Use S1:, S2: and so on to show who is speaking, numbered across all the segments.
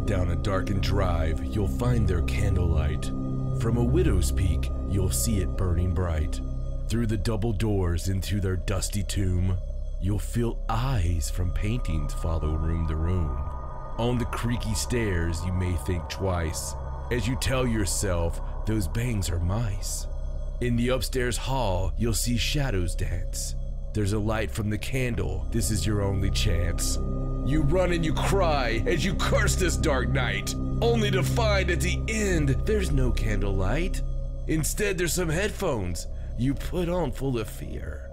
S1: Down a darkened drive, you'll find their candlelight. From a widow's peak, you'll see it burning bright. Through the double doors into their dusty tomb, you'll feel eyes from paintings follow room to room. On the creaky stairs, you may think twice, as you tell yourself those bangs are mice. In the upstairs hall, you'll see shadows dance. There's a light from the candle, this is your only chance. You run and you cry as you curse this dark night, only to find at the end there's no candlelight. Instead, there's some headphones you put on full of fear.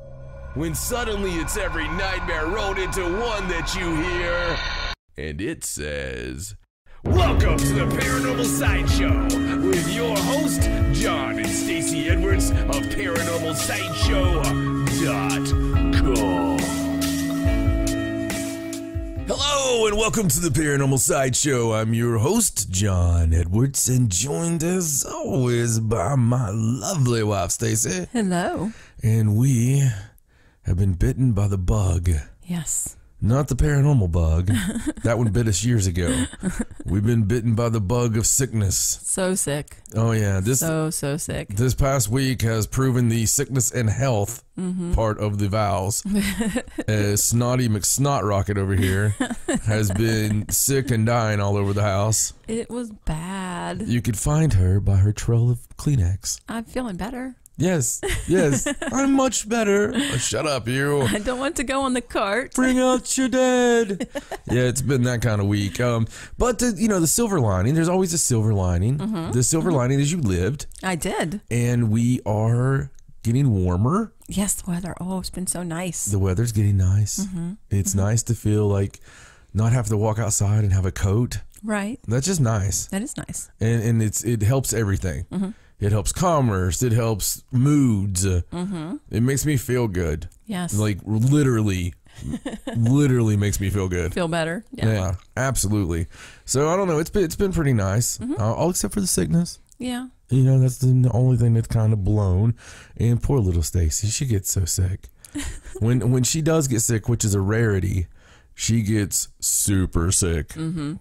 S1: When suddenly it's every nightmare rolled into one that you hear. And it says, "Welcome to the Paranormal Sideshow with your host, John and Stacey Edwards of ParanormalSideshow.com. Hello and welcome to the Paranormal Sideshow. I'm your host, John Edwards, and joined as always by my lovely wife, Stacey.
S2: Hello.
S1: And we have been bitten by the bug.
S2: Yes.
S1: Not the paranormal bug. That one bit us years ago. We've been bitten by the bug of sickness.
S2: So sick.
S1: Oh yeah,
S2: so sick.
S1: This past week has proven the sickness and health part of the vows. Snotty McSnot Rocket over here has been sick and dying all over the house.
S2: It was bad.
S1: You could find her by her trail of Kleenex.
S2: I'm feeling better.
S1: Yes, I'm much better. Oh, shut up, you.
S2: I don't want to go on the cart.
S1: Bring out your dead. Yeah, it's been that kind of week. But the silver lining, there's always a silver lining. The silver lining is you lived.
S2: I did.
S1: And we are getting warmer.
S2: Yes, the weather. Oh, it's been so nice.
S1: The weather's getting nice. It's nice to feel like not have to walk outside and have a coat.
S2: Right.
S1: That's just nice.
S2: That is nice.
S1: And it helps everything. It helps commerce. It helps moods. It makes me feel good.
S2: Yes.
S1: Like literally makes me feel good.
S2: Feel better. Yeah,
S1: absolutely. So I don't know. It's been pretty nice. All except for the sickness.
S2: Yeah.
S1: That's the only thing that's kind of blown. And poor little Stacy, she gets so sick. when she does get sick, which is a rarity, she gets super sick.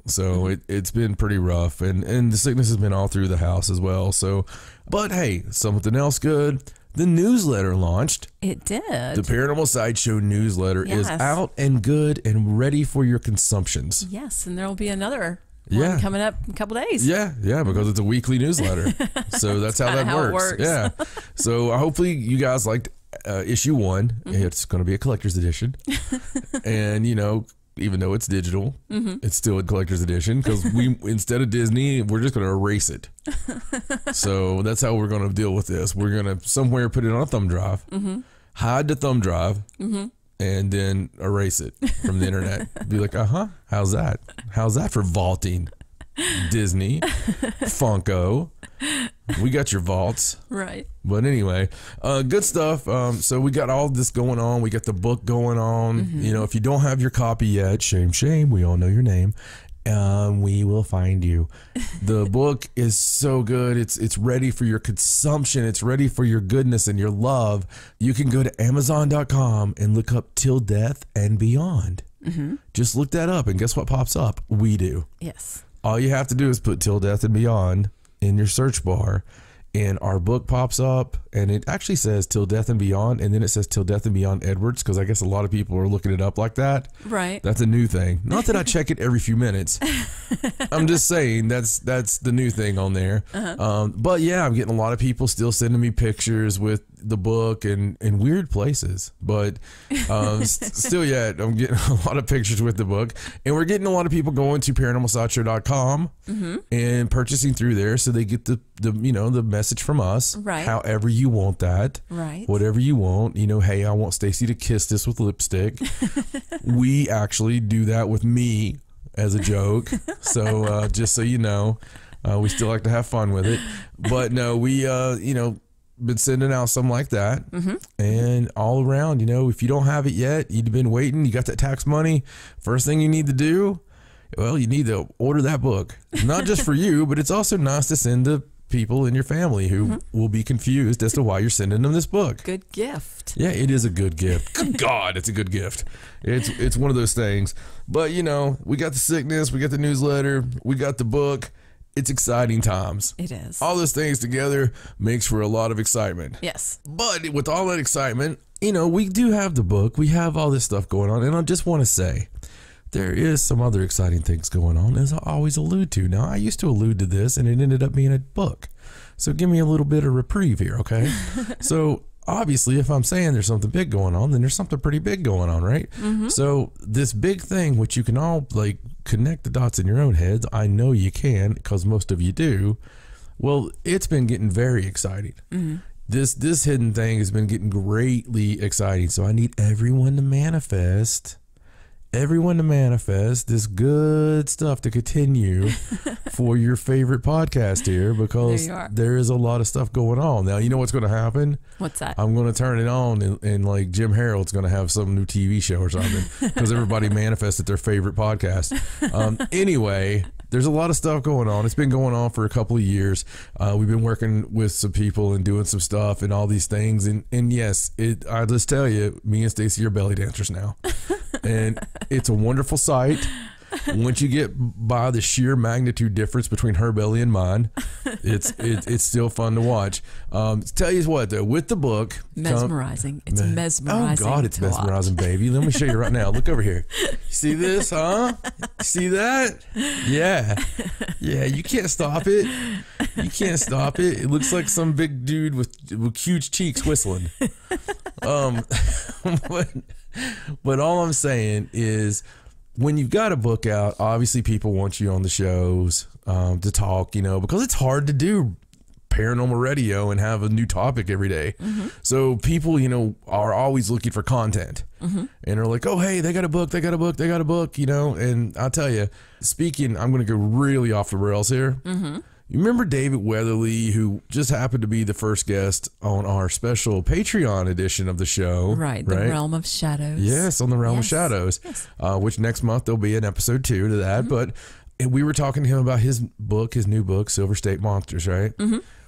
S1: So it's been pretty rough, and the sickness has been all through the house as well. So, but hey, something else good. The newsletter launched.
S2: It did.
S1: The Paranormal Sideshow newsletter is out and good and ready for your consumptions.
S2: Yes, and there will be another one coming up in a couple days.
S1: Yeah, because it's a weekly newsletter. So that's how that works. Yeah. So hopefully you guys liked issue 1. It's going to be a collector's edition. And even though it's digital, it's still a collector's edition because we, instead of Disney, we're just going to erase it. So that's how we're going to deal with this. We're going to somewhere put it on a thumb drive, hide the thumb drive, and then erase it from the internet. Be like, how's that? How's that for vaulting? Disney, Funko, we got your vaults.
S2: Right.
S1: But anyway, good stuff. So we got all this going on. We got the book going on. If you don't have your copy yet, shame, we all know your name. We will find you. The book is so good. It's ready for your consumption. It's ready for your goodness and your love. You can go to Amazon.com and look up Till Death and Beyond. Just look that up, and guess what pops up? We do.
S2: Yes.
S1: All you have to do is put Till Death and Beyond in your search bar, and our book pops up, and it actually says Till Death and Beyond, and then it says Till Death and Beyond Edwards, because I guess a lot of people are looking it up like that.
S2: Right.
S1: That's a new thing. Not that I check it every few minutes. I'm just saying that's the new thing on there. But yeah, I'm getting a lot of people still sending me pictures with the book and in weird places, but still yet I'm getting a lot of pictures with the book, and we're getting a lot of people going to ParanormalSideshow.com and purchasing through there, so they get the message from us.
S2: Right.
S1: However you want that.
S2: Right.
S1: Whatever you want. Hey, I want Stacy to kiss this with lipstick. We actually do that with me as a joke. So just so you know, we still like to have fun with it. But no, we been sending out something like that. And all around, if you don't have it yet, you've been waiting, you got that tax money, first thing you need to do, well, you need to order that book. Not just for you, but it's also nice to send to people in your family who will be confused as to why you're sending them this book.
S2: Good gift.
S1: Yeah, it is a good gift. Good God, it's a good gift. It's one of those things. But, you know, we got the sickness, we got the newsletter, we got the book. It's exciting times.
S2: It is.
S1: All those things together makes for a lot of excitement.
S2: Yes.
S1: But with all that excitement, you know, we do have the book. We have all this stuff going on. And I just want to say, there is some other exciting things going on, as I always allude to. Now, I used to allude to this, and it ended up being a book. So give me a little bit of reprieve here, okay? So obviously, if I'm saying there's something big going on, then there's something pretty big going on, right? So this big thing, which you can all like connect the dots in your own heads, I know you can, because most of you do. Well, it's been getting very exciting. This hidden thing has been getting greatly exciting. So I need everyone to manifest this good stuff to continue for your favorite podcast here, because there is a lot of stuff going on. Now, you know what's going to happen?
S2: What's that?
S1: I'm going to turn it on and like Jim Harold's going to have some new TV show or something because everybody manifested their favorite podcast. Anyway, there's a lot of stuff going on. It's been going on for a couple of years. We've been working with some people and doing some stuff and all these things. And yes, I just tell you, me and Stacy are belly dancers now. And it's a wonderful sight. Once you get by the sheer magnitude difference between her belly and mine, it's still fun to watch. Tell you what, though, with the book,
S2: mesmerizing. It's mesmerizing.
S1: Oh God, it's mesmerizing, baby. Let me show you right now. Look over here. You see this, huh? You see that? Yeah. You can't stop it. You can't stop it. It looks like some big dude with huge cheeks whistling. But all I'm saying is, when you've got a book out, obviously people want you on the shows to talk, you know, because it's hard to do paranormal radio and have a new topic every day. So people, you know, are always looking for content and are like, oh, hey, they got a book, you know. And I'll tell you, speaking, I'm going to go really off the rails here. You remember David Weatherly, who just happened to be the first guest on our special Patreon edition of the show?
S2: Right, the Realm of Shadows.
S1: Yes, on the Realm of Shadows, which next month there'll be an episode 2 to that. But we were talking to him about his book, his new book, Silver State Monsters, right?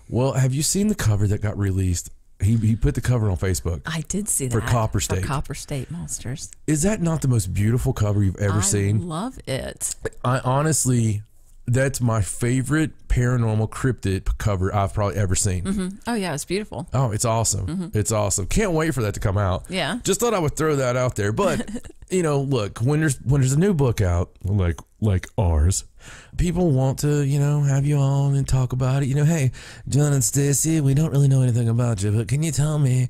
S1: Well, have you seen the cover that got released? He put the cover on Facebook.
S2: I did see that.
S1: For Copper State.
S2: For Copper State Monsters.
S1: Is that not the most beautiful cover you've ever seen?
S2: I love it.
S1: I honestly... That's my favorite paranormal cryptid cover I've probably ever seen.
S2: Oh, yeah, it's beautiful.
S1: Oh, it's awesome. It's awesome. Can't wait for that to come out.
S2: Yeah.
S1: Just thought I would throw that out there. But, you know, look, when there's a new book out, like ours, people want to, you know, have you on and talk about it. You know, hey, John and Stacy, we don't really know anything about you, but can you tell me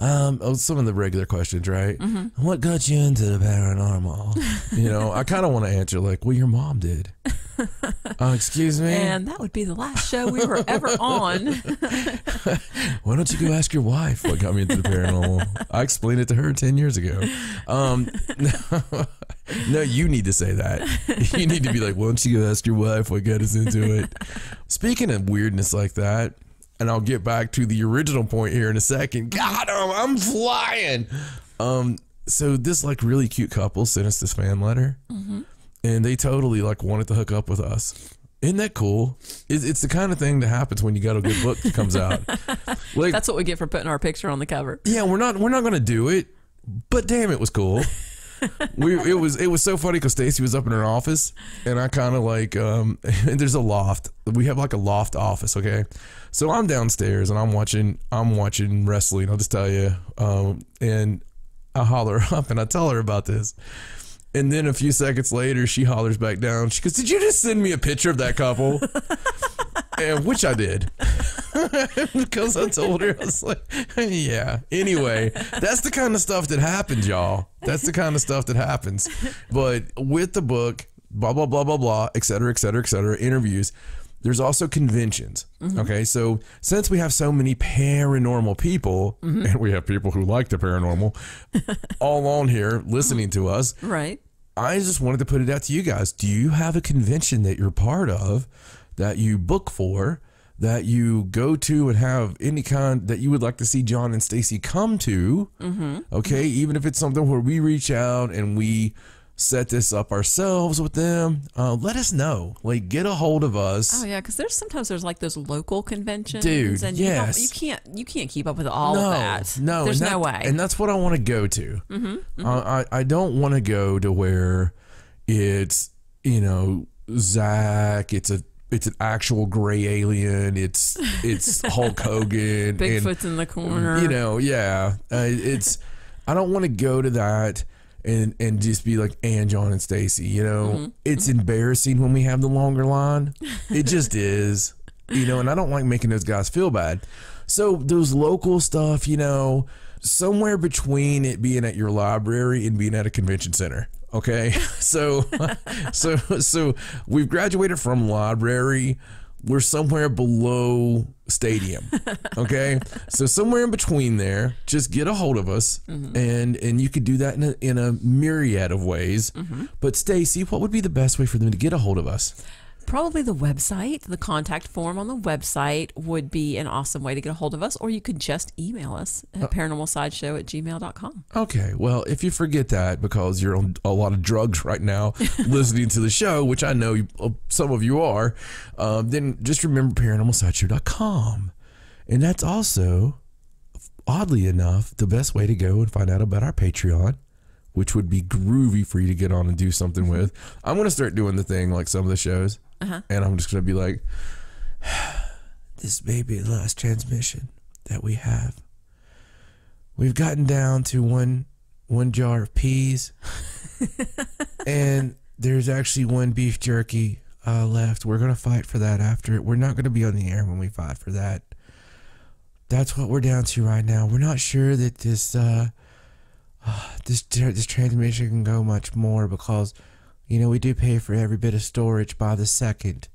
S1: some of the regular questions, right? What got you into the paranormal? You know, I kind of want to answer like, well, your mom did. Excuse me?
S2: And that would be the last show we were ever on.
S1: Why don't you go ask your wife what got me into the paranormal? I explained it to her 10 years ago. No, you need to say that. You need to be like, why don't you go ask your wife what got us into it? Speaking of weirdness like that, and I'll get back to the original point here in a second. Got him! I'm flying! So this like really cute couple sent us this fan letter. And they totally like wanted to hook up with us. Isn't that cool? It's the kind of thing that happens when you got a good book that comes out. Like,
S2: that's what we get for putting our picture on the cover.
S1: Yeah, we're not going to do it, but damn, it was cool. It was so funny because Stacy was up in her office, and I kind of like and there's a loft. We have like a loft office, okay? So I'm downstairs and I'm watching wrestling. I'll just tell you, and I holler up and I tell her about this. And then a few seconds later, she hollers back down. She goes, "Did you just send me a picture of that couple?" And which I did. Because I told her, I was like, yeah. Anyway, that's the kind of stuff that happens, y'all. That's the kind of stuff that happens. But with the book, blah, blah, blah, blah, blah, et cetera, interviews, there's also conventions. Okay, so since we have so many paranormal people, and we have people who like the paranormal all on here listening to us,
S2: right?
S1: I just wanted to put it out to you guys. Do you have a convention that you're part of, that you book for, that you go to and have any kind that you would like to see John and Stacy come to? Okay, even if it's something where we reach out and we set this up ourselves with them, let us know. Like, get a hold of us.
S2: Oh yeah, because sometimes there's like those local conventions,
S1: dude.
S2: And
S1: yes,
S2: you can't keep up with all of that.
S1: No,
S2: there's no way.
S1: And that's what I want to go to. I don't want to go to where it's Zach. It's an actual gray alien. It's Hulk Hogan.
S2: Bigfoot's in the corner.
S1: I don't want to go to that and just be like John and Stacy. It's embarrassing when we have the longer line. It just is. And I don't like making those guys feel bad. So those local stuff, somewhere between it being at your library and being at a convention center. Okay, so we've graduated from library. We're somewhere below stadium. Okay, so somewhere in between there. Just get a hold of us, and you could do that in a myriad of ways. But Stacy, what would be the best way for them to get a hold of us?
S2: Probably the website. The contact form on the website would be an awesome way to get a hold of us, or you could just email us at paranormalsideshow@gmail.com.
S1: Okay, well, if you forget that because you're on a lot of drugs right now listening to the show, which I know some of you are, then just remember paranormalsideshow.com. And that's also, oddly enough, the best way to go and find out about our Patreon, which would be groovy for you to get on and do something with. I'm going to start doing the thing like some of the shows, and I'm just going to be like, this may be the last transmission that we have. We've gotten down to one jar of peas, and there's actually one beef jerky left. We're going to fight for that after it. We're not going to be on the air when we fight for that. That's what we're down to right now. We're not sure that this transmission can go much more because, we do pay for every bit of storage by the second,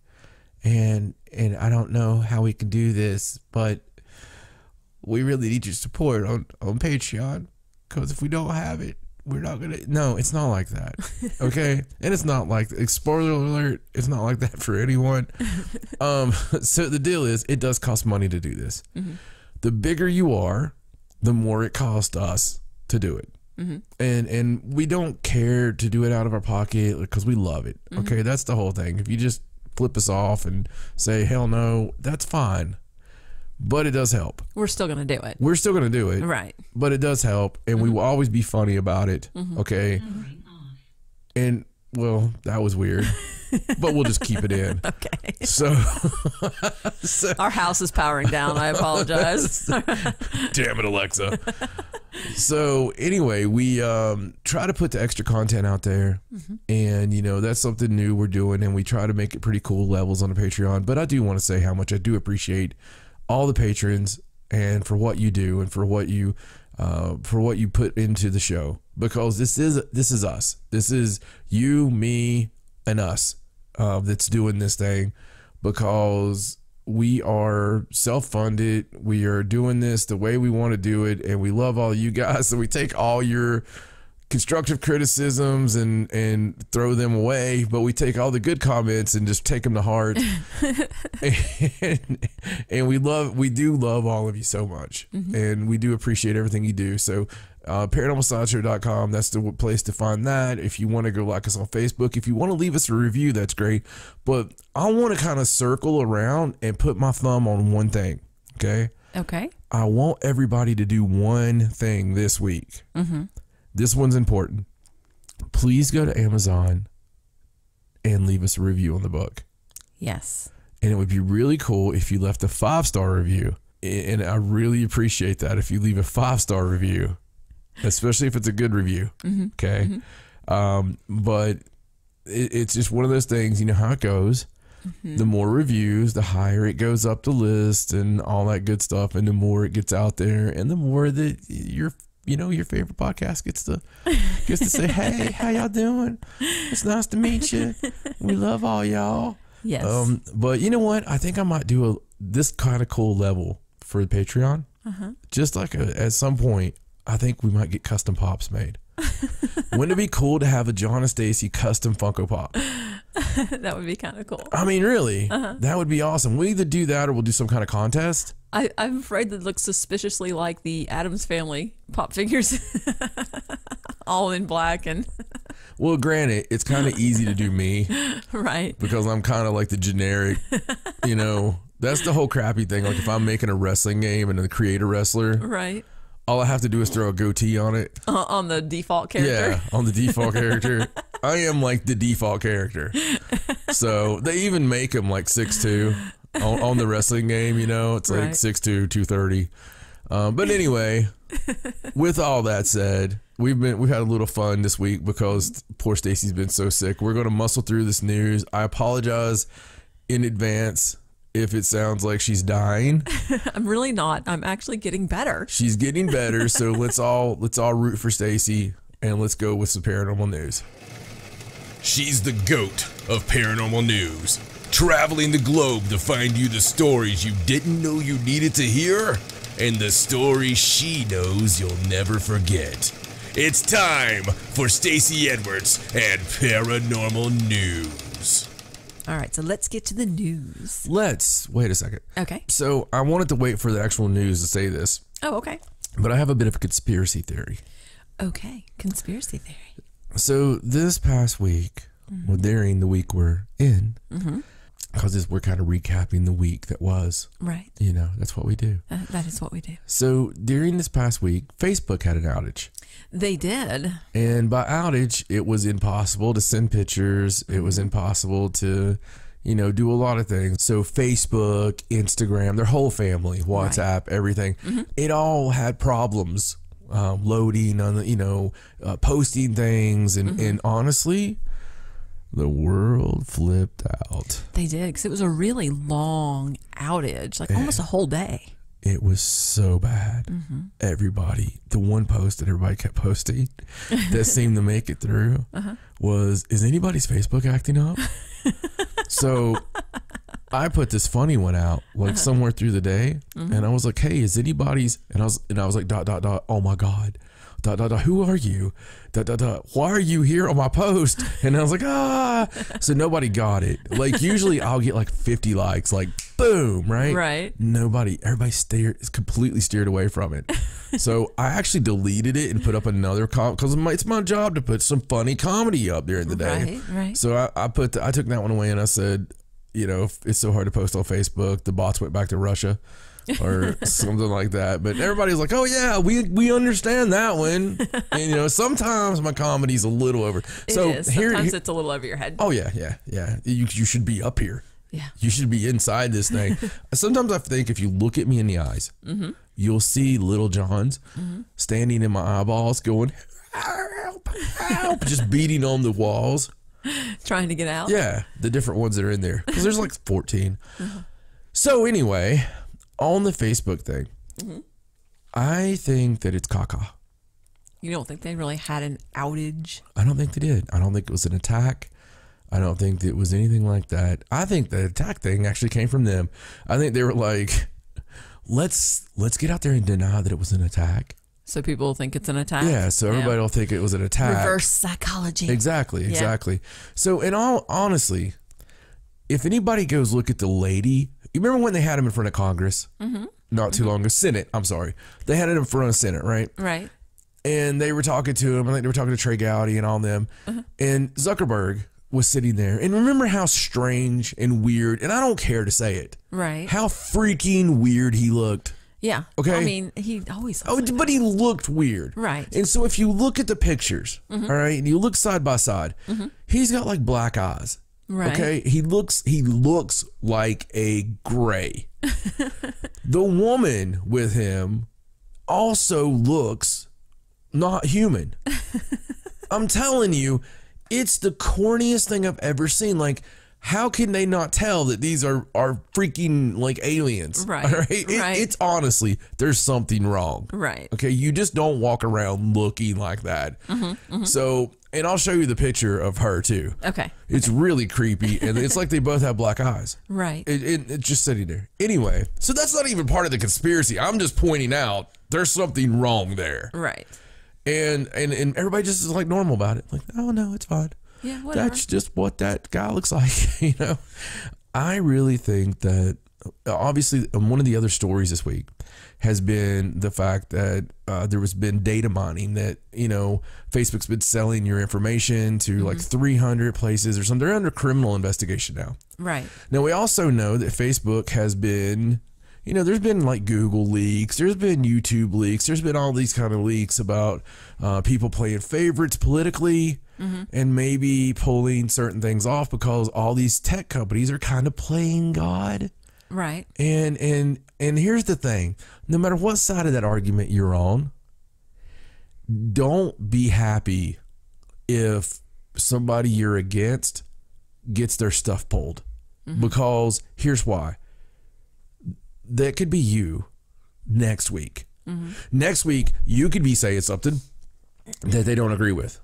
S1: and I don't know how we can do this, but we really need your support on Patreon, because if we don't have it, we're not gonna. No, it's not like that, okay? And it's not like, spoiler alert, it's not like that for anyone. So the deal is, it does cost money to do this. The bigger you are, the more it costs us to do it. And we don't care to do it out of our pocket because we love it. Okay, that's the whole thing. If you just flip us off and say hell no, that's fine, but it does help.
S2: We're still gonna do it.
S1: We're still gonna do it,
S2: right? But
S1: it does help, and we will always be funny about it. Okay, and well, that was weird. But we'll just keep it in. Okay. So
S2: our house is powering down. I apologize.
S1: Damn it, Alexa. So anyway, we try to put the extra content out there, and that's something new we're doing, and we try to make it pretty cool levels on the Patreon. But I do want to say how much I do appreciate all the patrons and for what you do and for what you put into the show, because this is us. This is you, me, and us that's doing this thing, because we are self-funded. We are doing this the way we want to do it, and we love all you guys. So we take all your constructive criticisms and throw them away, but we take all the good comments and just take them to heart. and we do love all of you so much, and we do appreciate everything you do. So paranormalsideshow.com, that's the place to find that. If you want to go like us on Facebook, if you want to leave us a review, that's great. But I want to kind of circle around and put my thumb on one thing. Okay I want everybody to do one thing this week. This one's important. Please go to Amazon and leave us a review on the book.
S2: Yes.
S1: And it would be really cool if you left a 5-star review, and I really appreciate that if you leave a 5-star review, especially if it's a good review. Okay. But it's just one of those things, you know how it goes. The more reviews, the higher it goes up the list and all that good stuff, and the more it gets out there, and the more that your favorite podcast gets to say, hey, how y'all doing? It's nice to meet you. We love all y'all.
S2: Yes.
S1: But you know what? I think I might do this kind of cool level for the Patreon. Just like at some point, I think we might get custom pops made. Wouldn't it be cool to have a John and Stacy custom Funko Pop?
S2: That would be kind of cool.
S1: I mean, really, that would be awesome. We'll either do that or we'll do some kind of contest.
S2: I'm afraid that it looks suspiciously like the Addams Family pop figures, all in black. And
S1: Well, granted, it's kind of easy to do me.
S2: Right.
S1: Because I'm kind of like the generic, you know, that's the whole crappy thing. Like if I'm making a wrestling game and I create a wrestler.
S2: Right.
S1: All I have to do is throw a goatee on it.
S2: On the default character?
S1: Yeah, on the default character. I am like the default character. So they even make him like 6'2" on the wrestling game, you know. It's like 6'2", 230. But anyway, with all that said, we've had a little fun this week because poor Stacy's been so sick. We're going to muscle through this news. I apologize in advance if it sounds like she's dying.
S2: I'm really not. I'm actually getting better.
S1: She's getting better, so let's all root for Stacy and let's go with some paranormal news.
S3: She's the GOAT of paranormal news, traveling the globe to find you the stories you didn't know you needed to hear and the stories she knows you'll never forget. It's time for Stacey Edwards and Paranormal News.
S2: All right, so let's get to the news.
S1: Wait a second.
S2: Okay.
S1: So I wanted to wait for the actual news to say this.
S2: Oh, okay.
S1: But I have a bit of a conspiracy theory.
S2: Okay, conspiracy theory.
S1: So this past week, well, during the week we're in, because we're kind of recapping the week that was.
S2: Right.
S1: You know, that's what we do.
S2: That is what we do.
S1: So during this past week, Facebook had an outage.
S2: They did.
S1: And by outage, it was impossible to send pictures. It was impossible to, you know, do a lot of things. So Facebook, Instagram, their whole family, WhatsApp, everything, it all had problems loading on the, you know, posting things. And honestly, the world flipped out.
S2: They did, because it was a really long outage, like almost a whole day.
S1: It was so bad. Everybody, the one post that everybody kept posting that seemed to make it through was, is anybody's Facebook acting up? So I put this funny one out like somewhere through the day, and I was like, hey, is anybody's, and I was like, ... oh my God, ... who are you? ... why are you here on my post? And I was like, so nobody got it. Like usually I'll get like 50 likes, like boom, right?
S2: Right.
S1: Everybody completely steered away from it. So I actually deleted it and put up another because it's my job to put some funny comedy up during the day.
S2: Right.
S1: So I took that one away and I said, you know, it's so hard to post on Facebook. The bots went back to Russia. Or something like that. But everybody's like, oh yeah, we understand that one. And you know, sometimes my comedy's a little over.
S2: Sometimes it's a little over your head.
S1: Oh yeah. You should be up here.
S2: Yeah.
S1: You should be inside this thing. Sometimes I think if you look at me in the eyes, you'll see little John's standing in my eyeballs going, help, just beating on the walls.
S2: Trying to get out?
S1: Yeah, the different ones that are in there. Because there's like 14. So anyway, on the Facebook thing, I think that it's caca.
S2: You don't think they really had an outage?
S1: I don't think they did. I don't think it was an attack. I don't think it was anything like that. I think the attack thing actually came from them. I think they were like, let's get out there and deny that it was an attack.
S2: So people think it's an attack?
S1: Yeah, so everybody will think it was an attack.
S2: Reverse psychology.
S1: Exactly. So in all honestly, if anybody goes look at the lady, you remember when they had him in front of Congress? Not too long ago. Senate, I'm sorry. They had it in front of Senate, right?
S2: Right.
S1: And they were talking to him. I think they were talking to Trey Gowdy and all them. And Zuckerberg was sitting there. And remember how strange and weird, and I don't care to say it.
S2: Right.
S1: How freaking weird he looked.
S2: Yeah.
S1: Okay.
S2: I mean, he always looks
S1: but he looked weird.
S2: Right.
S1: And so if you look at the pictures, all right, and you look side by side, he's got like black eyes.
S2: Right.
S1: Okay. He looks like a gray. The woman with him also looks not human. I'm telling you, it's the corniest thing I've ever seen. Like, how can they not tell that these are freaking like aliens?
S2: Right.
S1: All right? It's honestly, there's something wrong.
S2: Right.
S1: Okay. You just don't walk around looking like that. So, and I'll show you the picture of her too.
S2: Okay.
S1: It's really creepy. And it's like they both have black eyes.
S2: Right.
S1: It's just sitting there. Anyway, so that's not even part of the conspiracy. I'm just pointing out there's something wrong there.
S2: Right.
S1: And everybody just is like normal about it. Like, oh no, it's fine.
S2: Yeah, whatever.
S1: That's just what that guy looks like, you know. I really think that obviously, one of the other stories this week has been the fact that there has been data mining, that, you know, Facebook's been selling your information to like 300 places or something. They're under criminal investigation now.
S2: Right.
S1: Now, we also know that Facebook has been, you know, there's been like Google leaks, there's been YouTube leaks, there's been all these kind of leaks about people playing favorites politically and maybe pulling certain things off because all these tech companies are kind of playing God.
S2: Right.
S1: And here's the thing. No matter what side of that argument you're on, don't be happy if somebody you're against gets their stuff pulled. Because here's why. That could be you next week. Next week, you could be saying something that they don't agree with.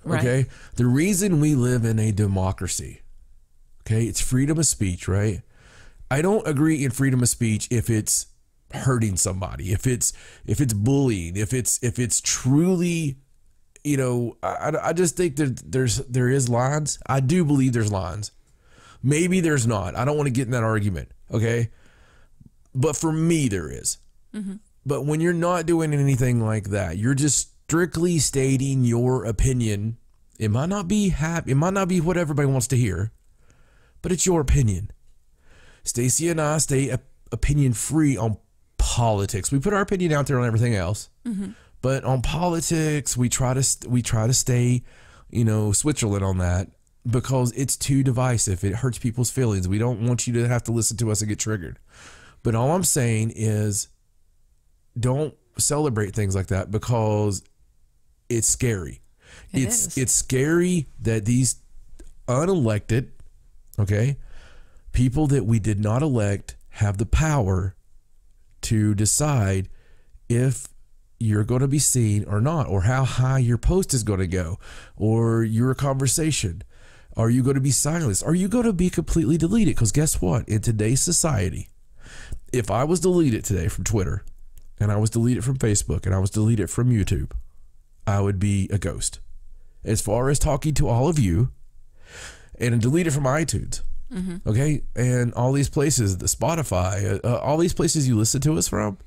S2: Right.
S1: Okay? The reason we live in a democracy, okay, it's freedom of speech, right? I don't agree in freedom of speech if it's hurting somebody, if it's bullying, if it's truly, you know, I just think that there is lines. I do believe there's lines. Maybe there's not. I don't want to get in that argument, okay? But for me, there is. But when you're not doing anything like that, you're just strictly stating your opinion. It might not be it might not be what everybody wants to hear, but it's your opinion. Stacy and I stay opinion free on politics. We put our opinion out there on everything else, but on politics, we try to stay, you know, Switzerland on that, because it's too divisive. It hurts people's feelings. We don't want you to have to listen to us and get triggered. But all I'm saying is, don't celebrate things like that, because it's scary. It's scary that these unelected, okay, people that we did not elect have the power to decide if you're going to be seen or not, or how high your post is going to go, or your conversation. Are you going to be silenced? Are you going to be completely deleted? Because guess what? In today's society, if I was deleted today from Twitter, and I was deleted from Facebook, and I was deleted from YouTube, I would be a ghost. As far as talking to all of you, and deleted from iTunes, okay, and all these places, the Spotify, all these places you listen to us from.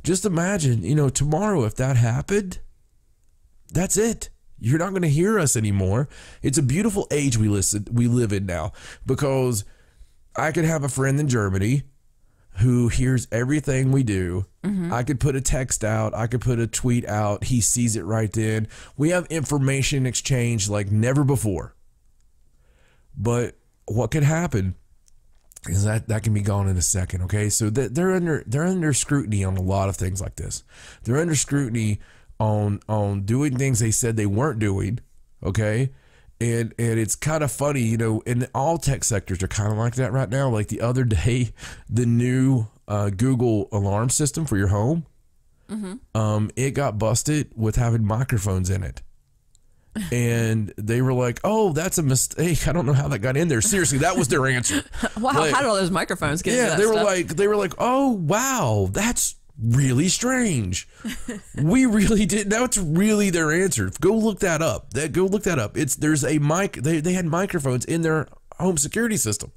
S1: Just imagine, you know, tomorrow if that happened, that's it. You're not going to hear us anymore. It's a beautiful age we live in now, because I could have a friend in Germany who hears everything we do. I could put a text out. I could put a tweet out. He sees it right then. We have information exchange like never before. But what could happen is that can be gone in a second. Okay, so they're under scrutiny on a lot of things like this. They're under scrutiny on doing things they said they weren't doing. Okay, and it's kind of funny, you know, and all tech sectors are kind of like that right now. Like the other day, the new Google alarm system for your home, it got busted with having microphones in it. And they were like, "Oh, that's a mistake. I don't know how that got in there." Seriously, that was their answer.
S2: Wow,
S1: like,
S2: how did all those microphones get?
S1: Yeah,
S2: into that
S1: they were like, "Oh, wow, that's really strange." We really didn't. That's really their answer. Go look that up. There's a mic. They had microphones in their home security system.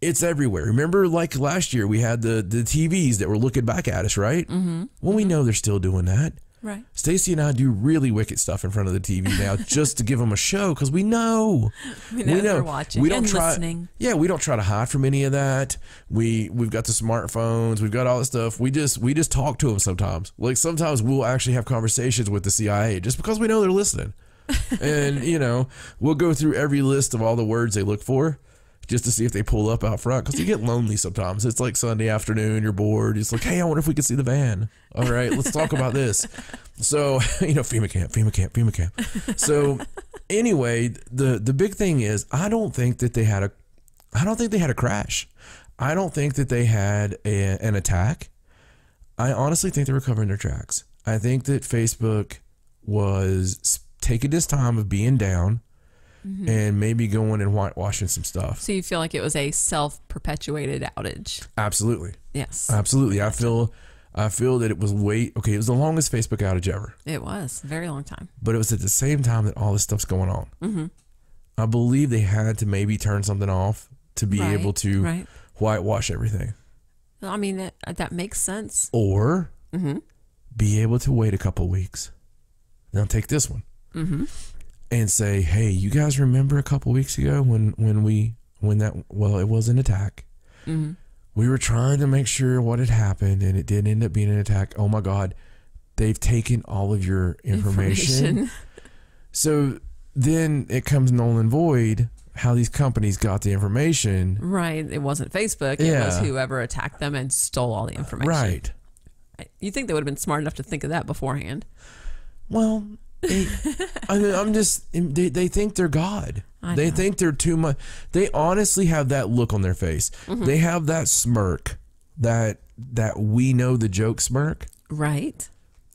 S1: It's everywhere. Remember, like last year, we had the TVs that were looking back at us, right? Well, we know they're still doing that.
S2: Right.
S1: Stacy and I do really wicked stuff in front of the TV now just to give them a show, because we know
S2: they're watching.
S1: We don't
S2: and
S1: try,
S2: listening.
S1: Yeah, we don't try to hide from any of that. We've got the smartphones, we've got all this stuff. We just talk to them sometimes. Like sometimes we'll actually have conversations with the CIA just because we know they're listening. And you know, we'll go through every list of all the words they look for, just to see if they pull up out front, because you get lonely sometimes. It's like Sunday afternoon, you're bored. It's like, hey, I wonder if we can see the van. All right, let's talk about this. So, you know, FEMA camp. So anyway, the big thing is, I don't think that they had a crash. I don't think that they had an attack. I honestly think they were covering their tracks. I think that Facebook was taking this time of being down, and maybe going and whitewashing some stuff.
S2: So you feel like it was a self-perpetuated outage?
S1: Absolutely.
S2: Yes.
S1: Absolutely. I feel that it was it was the longest Facebook outage ever.
S2: It was. A very long time.
S1: But it was at the same time that all this stuff's going on. I believe they had to maybe turn something off to be able to
S4: whitewash everything.
S2: I mean, that makes sense.
S4: Or be able to wait a couple of weeks. Now take this one and say, hey, you guys remember a couple of weeks ago when it was an attack. We were trying to make sure what had happened, and it did end up being an attack. Oh my God, they've taken all of your information. So then it comes null and void how these companies got the information. Right.
S2: It wasn't Facebook. It was whoever attacked them and stole all the information.
S4: Right.
S2: You think they would have been smart enough to think of that beforehand?
S4: Well, they think they're God. They think they're too much. They honestly have that look on their face. They have that smirk, that we know the joke smirk.
S2: Right.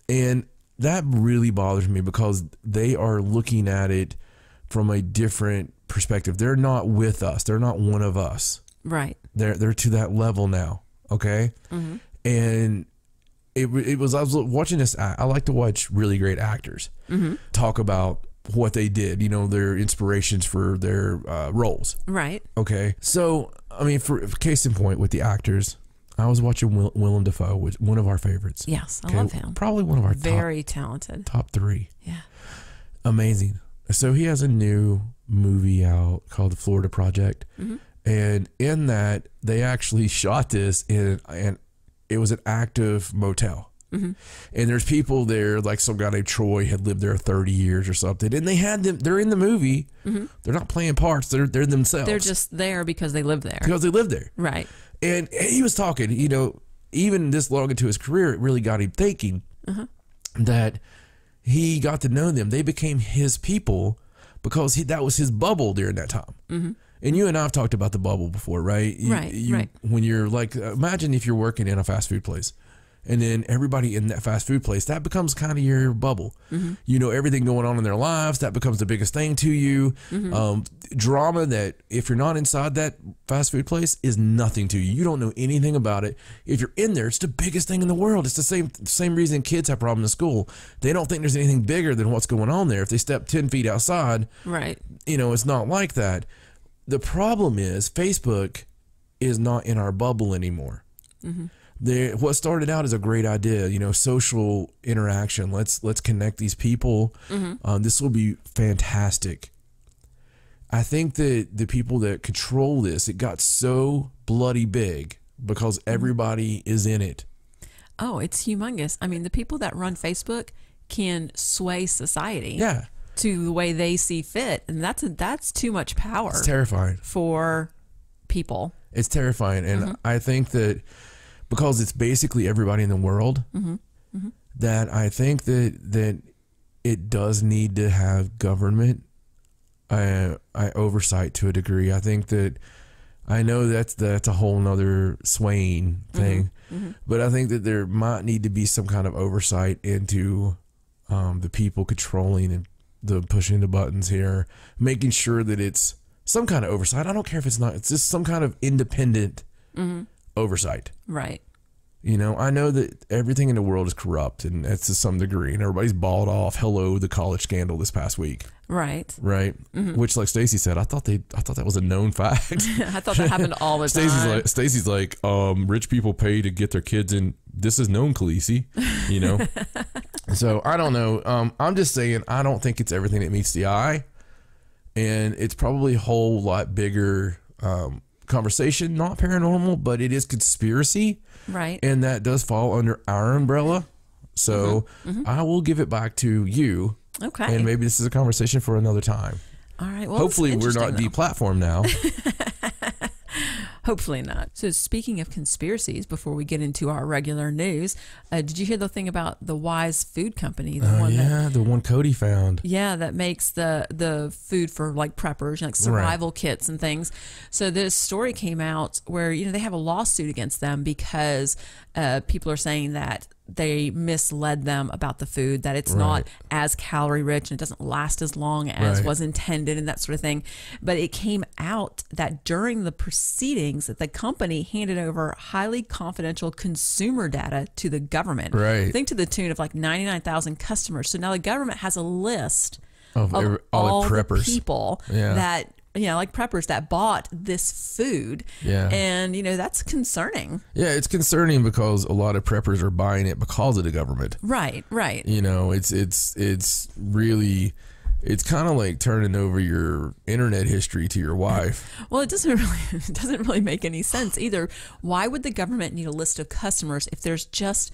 S4: And that really bothers me because they are looking at it from a different perspective. They're not with us. They're not one of us. Right. They're to that level now. Okay. And it was, I was watching this. I like to watch really great actors talk about what they did, you know, their inspirations for their roles. Right. Okay. So, I mean, for case in point with the actors, I was watching Willem Dafoe, which one of our favorites.
S2: Yes, I love him.
S4: Probably one of our
S2: very talented
S4: top 3.
S2: Yeah.
S4: Amazing. So he has a new movie out called The Florida Project. And in that, they actually shot this and it was an active motel. And there's people there, like some guy named Troy had lived there 30 years or something. And they had them, they're in the movie. They're not playing parts. They're themselves.
S2: They're just there because they live there.
S4: Because they live there.
S2: Right.
S4: And he was talking, you know, even this long into his career, it really got him thinking that he got to know them. They became his people because that was his bubble during that time. And you and I have talked about the bubble before, right? Right. When you're like, imagine if you're working in a fast food place and then everybody in that fast food place, that becomes kind of your bubble. You know, everything going on in their lives, that becomes the biggest thing to you. Drama that if you're not inside that fast food place is nothing to you. You don't know anything about it. If you're in there, it's the biggest thing in the world. It's the same reason kids have problems in school. They don't think there's anything bigger than what's going on there. If they step 10 feet outside, right, you know, it's not like that. The problem is Facebook is not in our bubble anymore. What started out as a great idea, you know, social interaction. Let's connect these people. This will be fantastic. I think that the people that control this, it got so bloody big because everybody is in it.
S2: Oh, it's humongous. I mean, the people that run Facebook can sway society. Yeah. To the way they see fit, and that's too much power.
S4: It's terrifying
S2: for people.
S4: It's terrifying, and I think that because it's basically everybody in the world, that I think that it does need to have government oversight to a degree. I think that I know that's a whole nother swaying thing, but I think that there might need to be some kind of oversight into the people controlling and the pushing the buttons here, making sure that it's some kind of oversight. I don't care if it's not, it's just some kind of independent oversight. Right. You know, I know that everything in the world is corrupt, and that's to some degree, and everybody's balled off. Hello, the college scandal this past week. Right. Right. Which, like Stacy said, I thought that was a known fact.
S2: I thought that happened all the time.
S4: Stacy's like, rich people pay to get their kids in. This is known, Khaleesi, you know? So I don't know. I'm just saying, I don't think it's everything that meets the eye. And it's probably a whole lot bigger conversation, not paranormal, but it is conspiracy. Right. And that does fall under our umbrella. So I will give it back to you. Okay. And maybe this is a conversation for another time. All right. Well, hopefully we're not deplatformed now.
S2: Hopefully not. So speaking of conspiracies, before we get into our regular news, did you hear the thing about the Wise Food Company?
S4: The one Cody found.
S2: Yeah, that makes the food for like preppers, like survival kits and things. So this story came out where, you know, they have a lawsuit against them because people are saying that they misled them about the food, that it's not as calorie rich and it doesn't last as long as was intended and that sort of thing. But it came out that during the proceedings that the company handed over highly confidential consumer data to the government. Right. I think to the tune of like 99,000 customers. So now the government has a list of all the people that like preppers that bought this food.
S4: Yeah.
S2: And, that's concerning.
S4: Yeah, it's concerning because a lot of preppers are buying it because of the government.
S2: Right.
S4: It's really, it's kind of like turning over your internet history to your wife.
S2: Well, it doesn't really make any sense either. Why would the government need a list of customers if there's just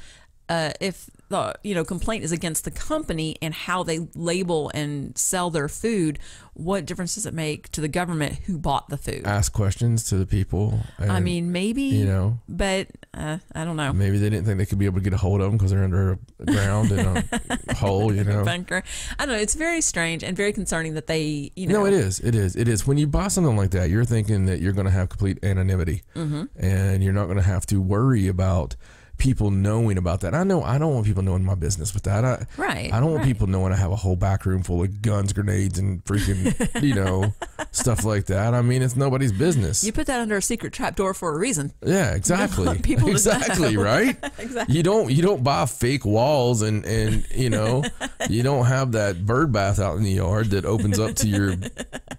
S2: if the complaint is against the company and how they label and sell their food? What difference does it make to the government who bought the food?
S4: Ask questions to the people. And,
S2: maybe, but I don't know.
S4: Maybe they didn't think they could be able to get a hold of them because they're underground in a hole,
S2: Bunker. I don't know. It's very strange and very concerning that they,
S4: No, it is. When you buy something like that, you're thinking that you're going to have complete anonymity, and you're not going to have to worry about people knowing about that. I don't want people knowing my business with that. I don't want people knowing I have a whole back room full of guns, grenades, and freaking, stuff like that. I mean, it's nobody's business.
S2: You put that under a secret trap door for a reason.
S4: Yeah, exactly. Exactly, right?
S2: Exactly.
S4: You don't buy fake walls and you don't have that bird bath out in the yard that opens up to your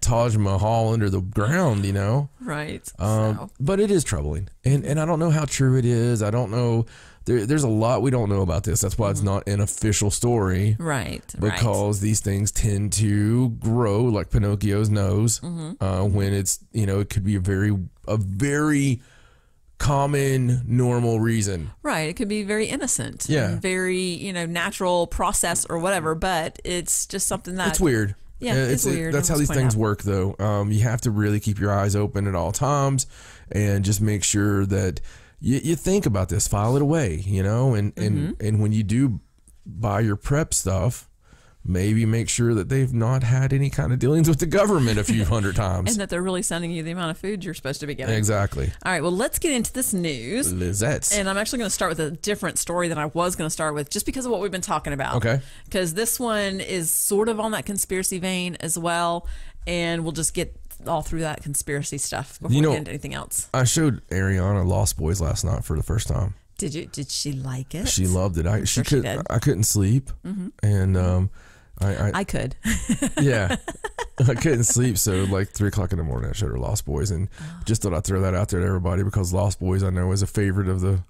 S4: Taj Mahal under the ground,
S2: Right.
S4: But it is troubling. And I don't know how true it is. I don't know. There's a lot we don't know about this. That's why it's not an official story.
S2: Right.
S4: Because these things tend to grow like Pinocchio's nose when it's, it could be a very common, normal reason.
S2: Right. It could be very innocent.
S4: Yeah.
S2: And very, natural process or whatever, but it's just something that...
S4: It's weird.
S2: Yeah, it's weird.
S4: That's how these things work, though. You have to really keep your eyes open at all times and just make sure that you think about this, file it away, and when you do buy your prep stuff, maybe make sure that they've not had any kind of dealings with the government a few hundred times.
S2: And that they're really sending you the amount of food you're supposed to be getting.
S4: Exactly.
S2: All right, well, let's get into this news.
S4: Lizette's.
S2: And I'm actually going to start with a different story than I was going to start with just because of what we've been talking about.
S4: Okay.
S2: Because this one is sort of on that conspiracy vein as well, and we'll just get all through that conspiracy stuff before we get into anything else.
S4: I showed Ariana Lost Boys last night for the first time.
S2: Did she like it?
S4: She loved it.
S2: She did.
S4: I couldn't sleep, and
S2: I could.
S4: Yeah, I couldn't sleep. So like 3:00 in the morning, I showed her Lost Boys, and just thought I'd throw that out there to everybody because Lost Boys I know is a favorite of the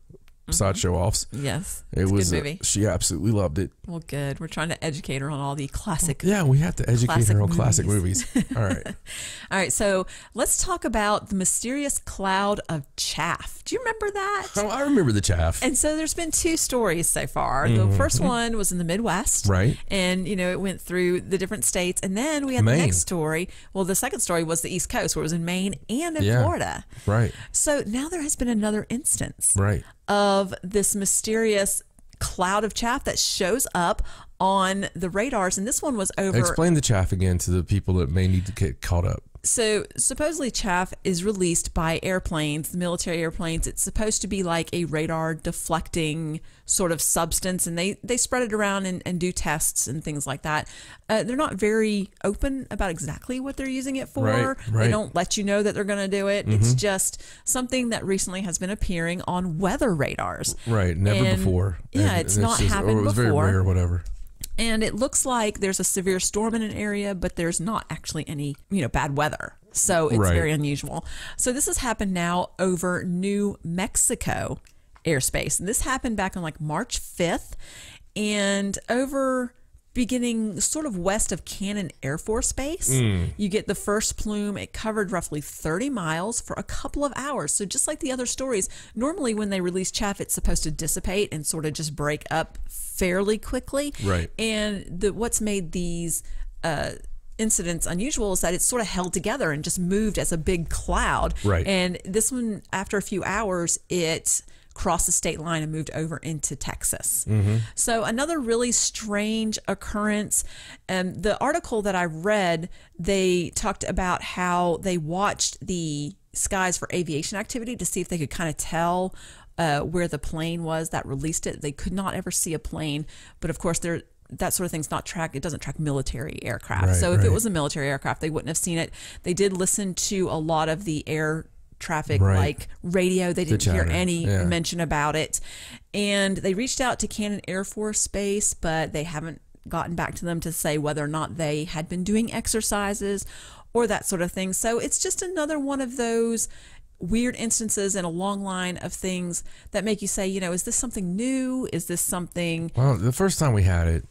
S4: sideshow offs.
S2: Yes,
S4: it was
S2: a good movie.
S4: She absolutely loved it.
S2: Well, good. We're trying to educate her on all the classic.
S4: Yeah, we have to educate her on classic movies. All right.
S2: All right. So let's talk about the mysterious cloud of chaff. Do you remember that?
S4: Oh, I remember the chaff.
S2: And so there's been two stories so far. The first one was in the Midwest,
S4: right?
S2: And it went through the different states, and then we had
S4: Maine.
S2: the next story. Well, the second story was the East Coast, where it was in Maine and in Florida.
S4: Right.
S2: So now there has been another instance.
S4: Right.
S2: Of this mysterious cloud of chaff that shows up on the radars, and this one was over.
S4: Explain the chaff again to the people that may need to get caught up.
S2: So supposedly chaff is released by airplanes, military airplanes. It's supposed to be like a radar deflecting sort of substance, and they spread it around and do tests and things like that. They're not very open about exactly what they're using it for.
S4: Right.
S2: They don't let you know that they're going to do it. It's just something that recently has been appearing on weather radars.
S4: Right, never before.
S2: Yeah, it's not happened
S4: it was
S2: before.
S4: Very rare or whatever.
S2: And it looks like there's a severe storm in an area, but there's not actually any, bad weather. So it's very unusual. So this has happened now over New Mexico airspace. And this happened back on like March 5th and over beginning sort of west of Cannon Air Force Base. You get the first plume. It covered roughly 30 miles for a couple of hours. So just like the other stories, normally when they release chaff, it's supposed to dissipate and sort of just break up fairly quickly.
S4: Right.
S2: And what's made these incidents unusual is that it's sort of held together and just moved as a big cloud.
S4: Right.
S2: And this one, after a few hours, it crossed the state line and moved over into Texas. So another really strange occurrence. The article that I read, they talked about how they watched the skies for aviation activity to see if they could kind of tell where the plane was that released it. They could not ever see a plane, but of course that sort of thing's not tracked. It doesn't track military aircraft.
S4: Right,
S2: so if it was a military aircraft, they wouldn't have seen it. They did listen to a lot of the air traffic, like radio. They didn't hear any mention about it. And they reached out to Cannon Air Force Base, but they haven't gotten back to them to say whether or not they had been doing exercises or that sort of thing. So it's just another one of those weird instances in a long line of things that make you say, is this something new? Is this something?
S4: Well, the first time we had it,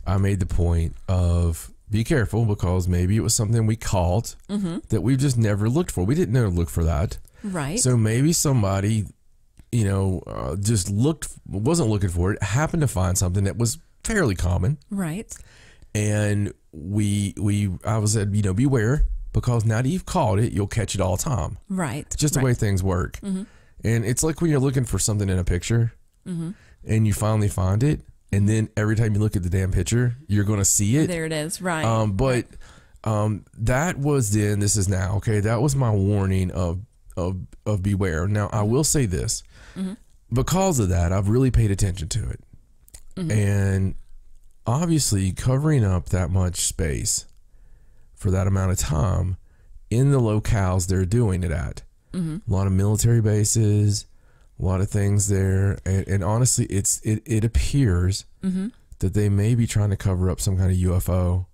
S4: I made the point of be careful because maybe it was something we caught that we've just never looked for. We didn't know to look for that.
S2: Right.
S4: So maybe somebody, just wasn't looking for it, happened to find something that was fairly common.
S2: Right.
S4: And I was said, beware, because now that you've caught it, you'll catch it all the time.
S2: Right.
S4: It's just the way things work. And it's like when you're looking for something in a picture and you finally find it. And then every time you look at the damn picture, you're going to see it.
S2: There it is. Right.
S4: But that was then, this is now. Okay. That was my warning of beware. Now, I will say this. Because of that, I've really paid attention to it. And obviously covering up that much space for that amount of time in the locales they're doing it at. A lot of military bases, a lot of things there. And honestly, it appears that they may be trying to cover up some kind of UFO.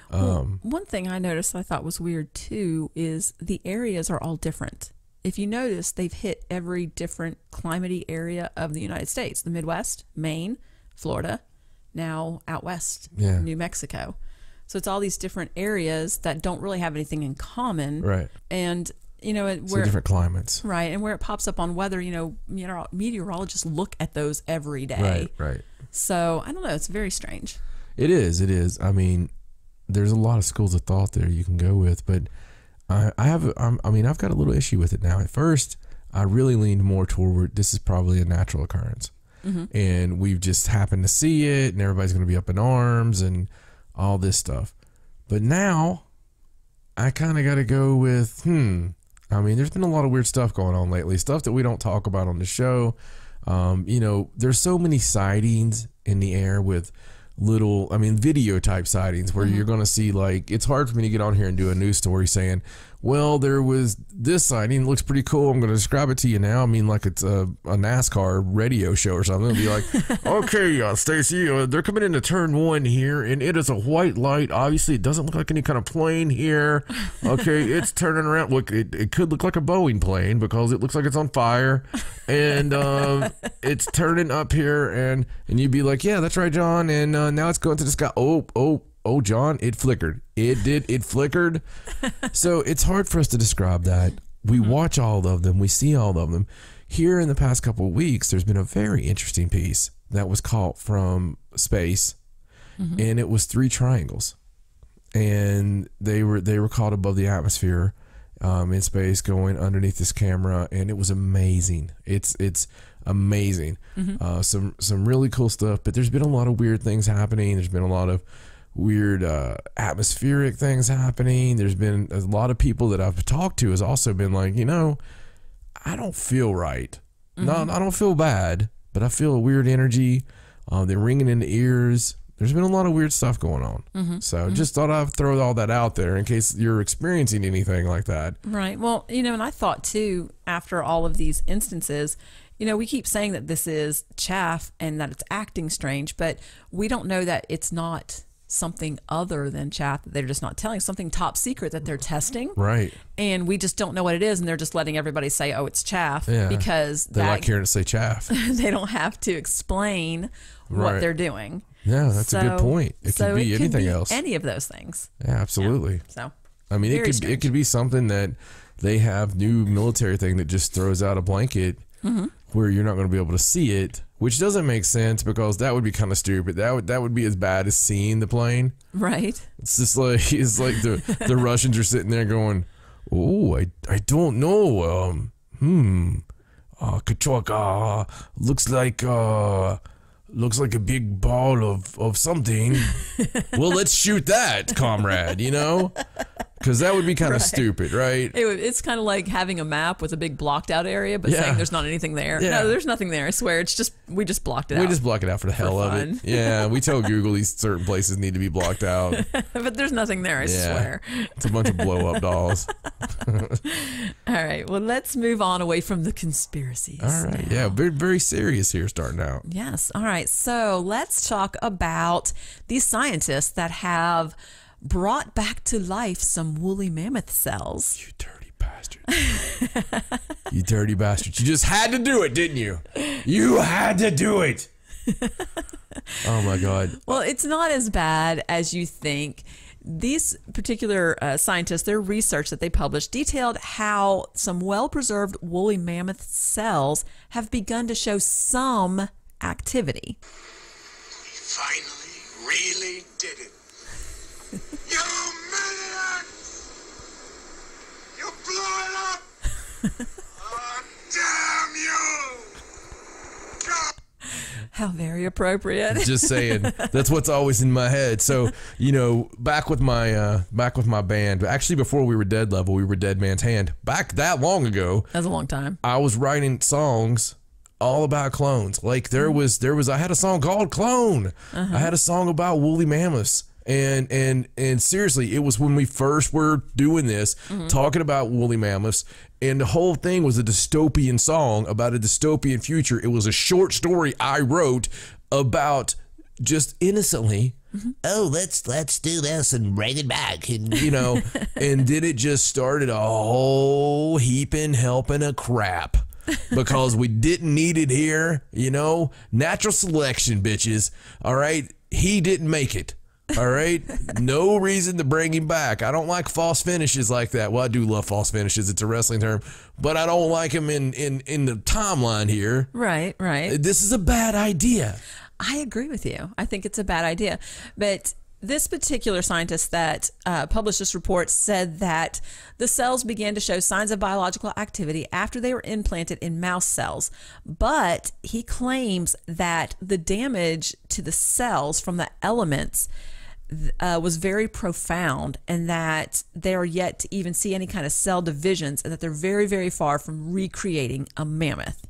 S2: One thing I noticed I thought was weird too is the areas are all different. If you notice, they've hit every different climate area of the United States. The Midwest, Maine, Florida, now out west, New Mexico. So it's all these different areas that don't really have anything in common.
S4: Right.
S2: And,
S4: where different climates.
S2: Right. And where it pops up on weather, meteorologists look at those every day.
S4: Right.
S2: So I don't know. It's very strange.
S4: It is. I mean, there's a lot of schools of thought there you can go with, but I've got a little issue with it now. At first, I really leaned more toward this is probably a natural occurrence. And we've just happened to see it and everybody's going to be up in arms and all this stuff. But now I kind of got to go with, there's been a lot of weird stuff going on lately, stuff that we don't talk about on the show. There's so many sightings in the air with video type sightings where you're going to see, like, it's hard for me to get on here and do a news story saying, well, there was this sighting, it looks pretty cool, I'm going to describe it to you now. I mean, like it's a NASCAR radio show or something. It'll be like, okay, Stacy, they're coming into turn 1 here, and it is a white light. Obviously, it doesn't look like any kind of plane here. Okay, it's turning around. Look, it could look like a Boeing plane because it looks like it's on fire, and it's turning up here, and you'd be like, yeah, that's right, John, and now it's going to the sky. Oh, John, it flickered. It flickered. So it's hard for us to describe that. We watch all of them. We see all of them. Here in the past couple of weeks, there's been a very interesting piece that was caught from space, and it was 3 triangles. And they were caught above the atmosphere in space going underneath this camera, and it was amazing. It's amazing. Some really cool stuff, but there's been a lot of weird things happening. There's been a lot of weird atmospheric things happening. There's been a lot of people that I've talked to has also been like, I don't feel right. No, I don't feel bad, but I feel a weird energy. They're ringing in the ears. There's been a lot of weird stuff going on. So just thought I'd throw all that out there in case you're experiencing anything like that.
S2: Right. Well, and I thought too, after all of these instances, we keep saying that this is chaff and that it's acting strange, but we don't know that it's not something other than chaff that they're just not telling, something top secret that they're testing.
S4: Right.
S2: And we just don't know what it is, and they're just letting everybody say, oh, it's chaff, because
S4: they like hearing it say chaff.
S2: They don't have to explain what they're doing.
S4: Yeah, that's a good point. It could be anything else.
S2: Any of those things.
S4: Yeah, absolutely.
S2: Yeah. So
S4: I mean, it could be something that they have new military thing that just throws out a blanket where you're not going to be able to see it, which doesn't make sense because that would be kind of stupid. That would be as bad as seeing the plane. Right. It's just like the Russians are sitting there going, "Oh, I don't know. Kachok, looks like a big ball of something." Well, let's shoot that, comrade, because that would be kind of stupid, right?
S2: It's kind of like having a map with a big blocked out area, but saying there's not anything there. No, there's nothing there. I swear. It's just, we just blocked it out.
S4: We just block it out for the hell of it. Yeah, we tell Google these certain places need to be blocked out.
S2: But there's nothing there, I swear.
S4: It's a bunch of blow up dolls.
S2: All right, well, let's move on away from the conspiracies.
S4: All right,
S2: now.
S4: yeah, very, very serious here starting out.
S2: Yes, all right, so let's talk about these scientists that have brought back to life some woolly mammoth cells.
S4: You dirty bastard. You dirty bastard. You just had to do it, didn't you? You had to do it. Oh, my God.
S2: Well, it's not as bad as you think. These particular scientists, their research that they published detailed how some well-preserved woolly mammoth cells have begun to show some activity.
S5: We finally really did it. You maniacs! You blew it up! Oh, damn you! God.
S2: How very appropriate.
S4: Just saying. That's what's always in my head. So, you know, back with my band, actually before we were Dead Level, we were Dead Man's Hand. Back that long ago.
S2: That's a long time.
S4: I was writing songs all about clones. Like there was I had a song called Clone. I had a song about woolly mammoths. And seriously, it was when we first were doing this, talking about woolly mammoths, and the whole thing was a dystopian song about a dystopian future. It was a short story I wrote about just innocently, oh, let's do this and bring it back, and you know, and then it just started a whole heaping helping of crap. Because we didn't need it here, you know, natural selection, bitches. All right, he didn't make it. All right, no reason to bring him back. I don't like false finishes like that. Well, I do love false finishes. It's a wrestling term, but I don't like them in the timeline here.
S2: Right.
S4: This is a bad idea.
S2: I agree with you. I think it's a bad idea. But this particular scientist that published this report said that the cells began to show signs of biological activity after they were implanted in mouse cells. But he claims that the damage to the cells from the elements was very profound, and that they are yet to even see any kind of cell divisions, and that they're very, very far from recreating a mammoth.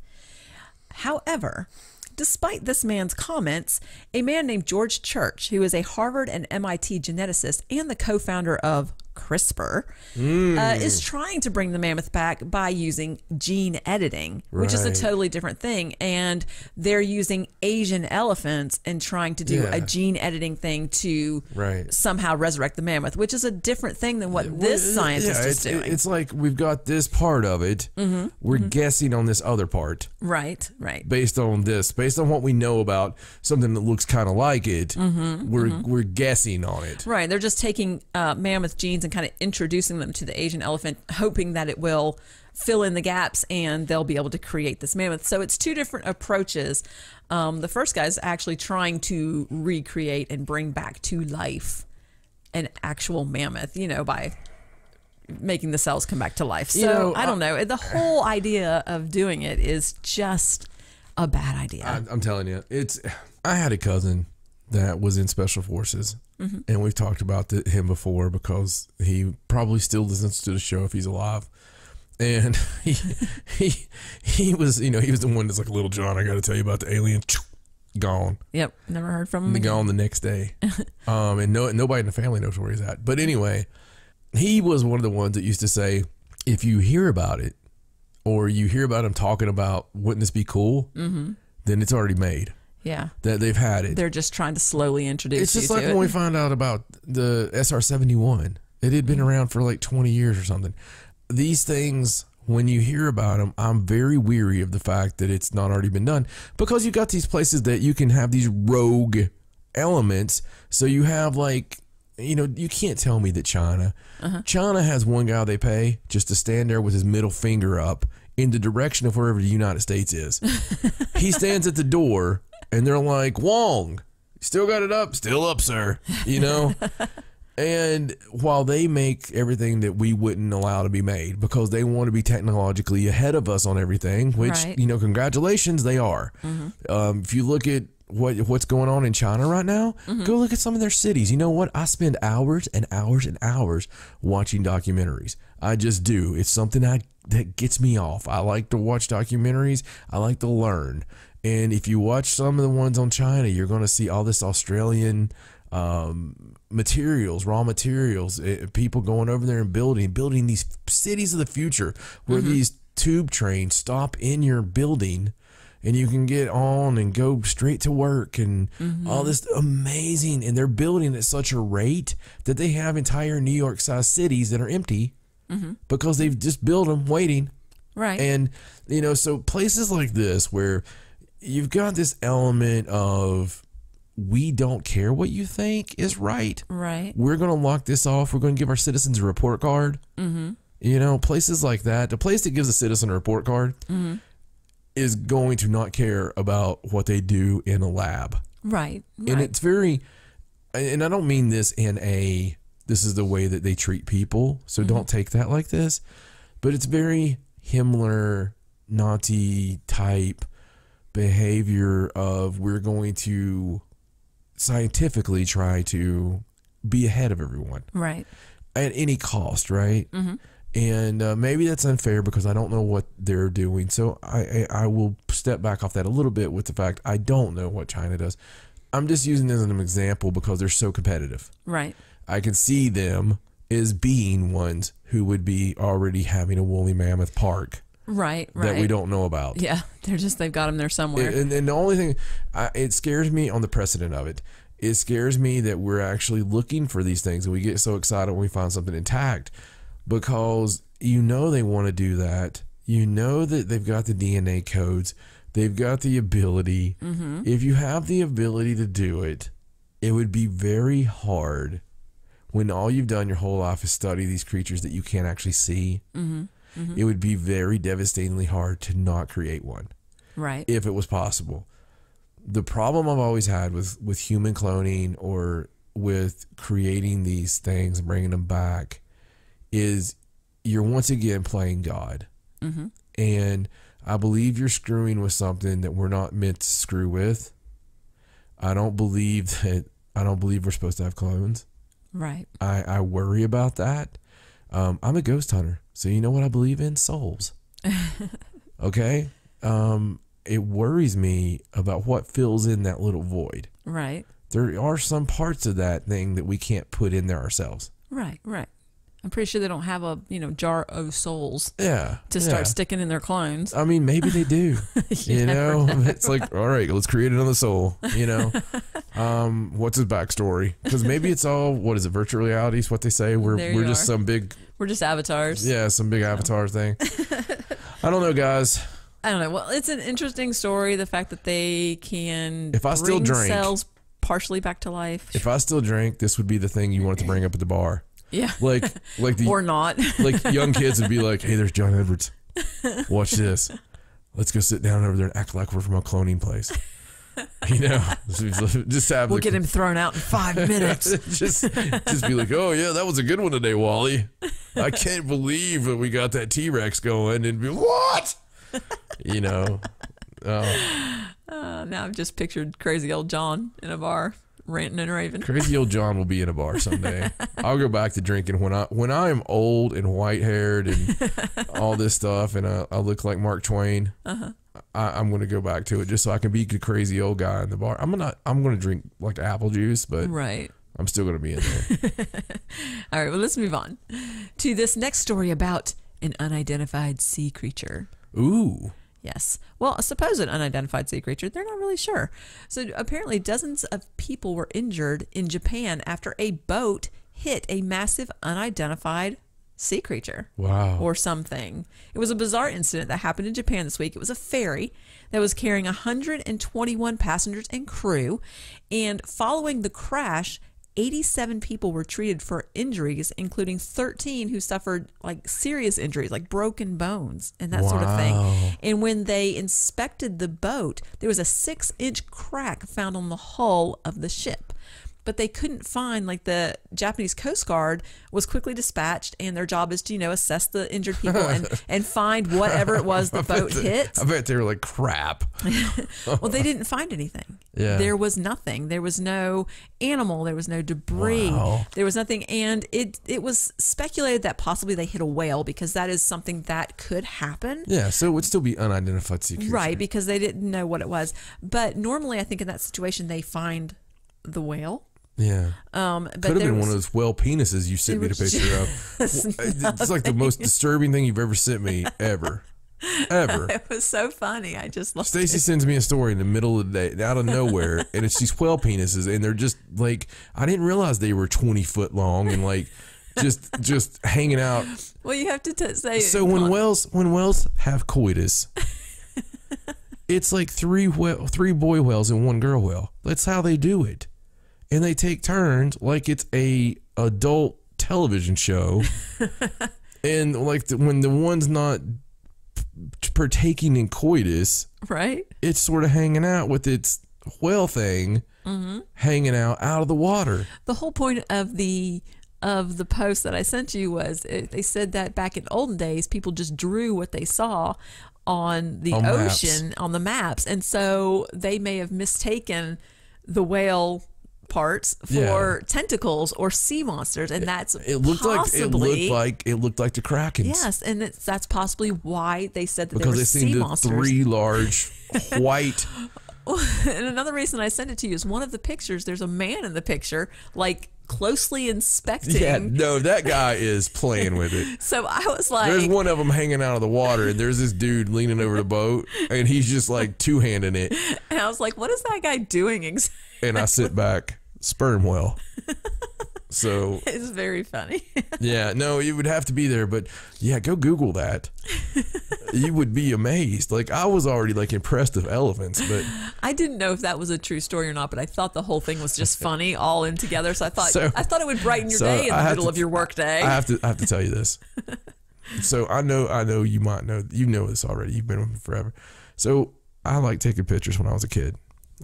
S2: However, despite this man's comments, a man named George Church, who is a Harvard and MIT geneticist and the co-founder of CRISPR, is trying to bring the mammoth back by using gene editing, which is a totally different thing. And they're using Asian elephants and trying to do a gene editing thing to somehow resurrect the mammoth, which is a different thing than what this scientist is doing.
S4: It's like we've got this part of it. We're guessing on this other part.
S2: Right.
S4: Based on what we know about something that looks kind of like it, we're guessing on it.
S2: Right. They're just taking mammoth genes and kind of introducing them to the Asian elephant, hoping that it will fill in the gaps and they'll be able to create this mammoth. So it's two different approaches. The first guy is actually trying to recreate and bring back to life an actual mammoth, you know, by making the cells come back to life. So,
S4: you know,
S2: I don't know. The whole idea of doing it is just a bad idea.
S4: I'm telling you, I had a cousin that was in special forces, and we've talked about him before because he probably still listens to the show if he's alive. And he was, you know, he was the one that's like, Little John, I got to tell you about the alien. Gone.
S2: Yep, never heard from him.
S4: Gone the next day. And nobody in the family knows where he's at. But anyway, he was one of the ones that used to say, if you hear about it, or you hear about him talking about, wouldn't this be cool? Then it's already made.
S2: Yeah.
S4: That they've had it.
S2: They're just trying to slowly introduce you to it.
S4: It's just like when we found out about the SR-71. It had been around for like 20 years or something. These things, when you hear about them, I'm very weary of the fact that it's not already been done, because you got these places that you can have these rogue elements. So you have, like, you know, you can't tell me that China has one guy they pay just to stand there with his middle finger up in the direction of wherever the United States is. He stands at the door and they're like, Wong, still got it up? Still up, sir. You know? And while they make everything that we wouldn't allow to be made because they want to be technologically ahead of us on everything, which, you know, congratulations, they are. If you look at what's going on in China right now, go look at some of their cities. You know what? I spend hours and hours and hours watching documentaries. I just do. It's something that gets me off. I like to watch documentaries. I like to learn. And if you watch some of the ones on China, you're going to see all this Australian materials, raw materials, people going over there and building these cities of the future where these tube trains stop in your building and you can get on and go straight to work and all this amazing. And they're building at such a rate that they have entire New York sized cities that are empty because they've just built them waiting.
S2: Right.
S4: And, you know, so places like this where you've got this element of we don't care what you think is right.
S2: Right.
S4: We're going to lock this off. We're going to give our citizens a report card. You know, places like that. The place that gives a citizen a report card is going to not care about what they do in a lab.
S2: Right.
S4: And it's very, and I don't mean this in a, this is the way that they treat people, so don't take that like this, but it's very Himmler, Nazi type behavior of we're going to scientifically try to be ahead of everyone.
S2: Right.
S4: At any cost, right? And maybe that's unfair because I don't know what they're doing. So I will step back off that a little bit with the fact I don't know what China does. I'm just using this as an example because they're so competitive.
S2: Right.
S4: I can see them as being ones who would be already having a woolly mammoth park.
S2: Right.
S4: That we don't know about.
S2: Yeah. They've got them there somewhere.
S4: And the only thing, it scares me on the precedent of it. It scares me that we're actually looking for these things and we get so excited when we find something intact. Because you know they want to do that. You know that they've got the DNA codes. They've got the ability. If you have the ability to do it, it would be very hard when all you've done your whole life is study these creatures that you can't actually see. It would be very devastatingly hard to not create one.
S2: Right.
S4: If it was possible. The problem I've always had with human cloning or with creating these things and bringing them back is you're once again playing God. And I believe you're screwing with something that we're not meant to screw with. I don't believe we're supposed to have clones.
S2: Right.
S4: I worry about that. I'm a ghost hunter. So you know what I believe in? Souls. Okay? It worries me about what fills in that little void.
S2: Right.
S4: There are some parts of that thing that we can't put in there ourselves.
S2: Right. I'm pretty sure they don't have a jar of souls
S4: to
S2: start sticking in their clones.
S4: I mean, maybe they do. You know, it's like, all right, let's create another soul. You know, what's his backstory? Because maybe it's all, what is it? Virtual reality is what they say. We're just some big.
S2: We're just avatars.
S4: Yeah, some big avatar thing. I don't know, guys.
S2: I don't know. Well, it's an interesting story. The fact that they can
S4: if I still drank,
S2: cells partially back to life.
S4: If I still drank, this would be the thing you wanted to bring up at the bar.
S2: Yeah.
S4: Like the
S2: or not.
S4: Like young kids would be like, "Hey, there's John Edwards. Watch this. Let's go sit down over there and act like we're from a cloning place." You know, just have.
S2: We'll get him thrown out in 5 minutes.
S4: just be like, "Oh yeah, that was a good one today, Wally. I can't believe that we got that T-Rex going." And be what? You know.
S2: Now I've just pictured crazy old John in a bar ranting and raving.
S4: Crazy old John will be in a bar someday. I'll go back to drinking when I am old and white haired and all this stuff, and I look like Mark Twain. I'm going to go back to it just so I can be the crazy old guy in the bar. I'm going to drink like apple juice, but
S2: right.
S4: I'm still going to be in there.
S2: All right, well, let's move on to this next story about an unidentified sea creature.
S4: Ooh.
S2: Yes. Well, a supposed unidentified sea creature, they're not really sure. So apparently dozens of people were injured in Japan after a boat hit a massive unidentified sea creature.
S4: Wow.
S2: Or something. It was a bizarre incident that happened in Japan this week. It was a ferry that was carrying 121 passengers and crew. And following the crash, 87 people were treated for injuries, including 13 who suffered like serious injuries, like broken bones and that sort of thing. And when they inspected the boat, there was a 6-inch crack found on the hull of the ship. But they couldn't find, like the Japanese Coast Guard was quickly dispatched, and their job is to, assess the injured people and find whatever it was the boat hit.
S4: I bet they were like, crap.
S2: Well, they didn't find anything.
S4: Yeah.
S2: There was nothing. There was no animal. There was no debris.
S4: Wow.
S2: There was nothing. And it was speculated that possibly they hit a whale, because that is something that could happen.
S4: Yeah, so it would still be unidentified sea creature.
S2: Right, because they didn't know what it was. But normally I think in that situation they find the whale.
S4: Yeah.
S2: But
S4: could have been one of those whale penises you sent me the picture of. It's like the most disturbing thing you've ever sent me ever. ever.
S2: It was so funny. I just loved
S4: Stacy
S2: it.
S4: sends me a story in the middle of the day, out of nowhere, and it's these whale penises, and they're just like, I didn't realize they were 20 foot long and like just hanging out.
S2: Well, you have to say.
S4: So when whales have coitus, it's like three boy whales and one girl whale. That's how they do it, and they take turns like it's a adult television show, and like when the one's not partaking in coitus,
S2: right,
S4: it's sort of hanging out with its whale thing, hanging out of the water.
S2: The whole point of the post that I sent you was they said that back in olden days, people just drew what they saw on the ocean on the maps, and so they may have mistaken the whale parts for tentacles or sea monsters, and that's
S4: it looked like the Krakens.
S2: Yes, and that's possibly why they said that
S4: because
S2: they were
S4: they
S2: sea
S4: seen the
S2: monsters.
S4: three large white.
S2: And another reason I sent it to you is one of the pictures. There's a man in the picture, like closely inspecting.
S4: Yeah, no, that guy is playing with it.
S2: So I was like,
S4: there's one of them hanging out of the water, and there's this dude leaning over the boat, and he's just like two-handing it.
S2: And I was like, what is that guy doing exactly?
S4: And I sit back, sperm whale. So
S2: it's very funny.
S4: yeah, no, you would have to be there, but yeah, go Google that. You would be amazed. Like, I was already like impressed with elephants, but
S2: I didn't know if that was a true story or not, but I thought the whole thing was just funny all in together. So I thought it would brighten your day in the middle of your work day.
S4: I have to tell you this. So I know you might know, you know this already. You've been with me forever. So I like taking pictures when I was a kid.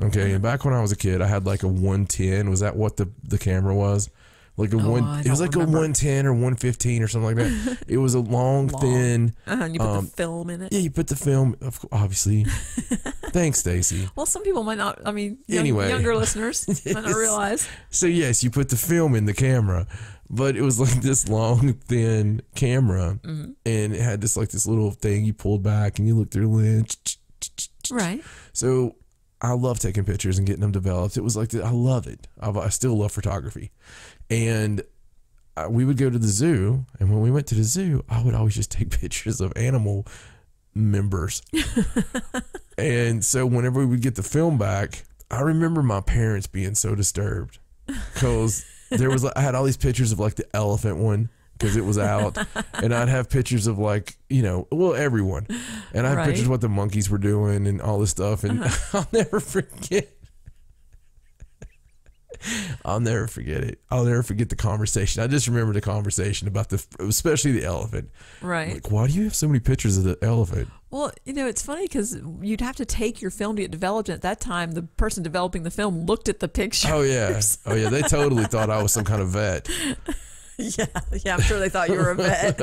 S4: Okay, and back when I was a kid, I had like a 110. Was that what the camera was? Like a it was like a 110 or 115 or something like that. It was a long. Thin.
S2: And you put the film in it.
S4: Yeah, you put the film, obviously. Thanks, Stacy.
S2: Well, some people might not. I mean,
S4: anyway,
S2: younger listeners might not realize.
S4: So yes, you put the film in the camera, but it was like this long, thin camera, and it had this little thing you pulled back and you looked through the lens.
S2: Right.
S4: So I love taking pictures and getting them developed. It was like I love it. I still love photography. And we would go to the zoo, and when we went to the zoo, I would always just take pictures of animal members. And so whenever we would get the film back, I remember my parents being so disturbed because I had all these pictures of like the elephant one because it was out, and I'd have pictures of like, everyone, and I had pictures of what the monkeys were doing and all this stuff, and I'll never forget. I'll never forget it. I'll never forget the conversation. I just remember the conversation about especially the elephant.
S2: Right.
S4: Like, why do you have so many pictures of the elephant?
S2: Well, it's funny because you'd have to take your film to get developed. And at that time, the person developing the film looked at the pictures.
S4: Oh yeah. Oh yeah. They totally thought I was some kind of vet.
S2: Yeah. I'm sure they thought you were a vet.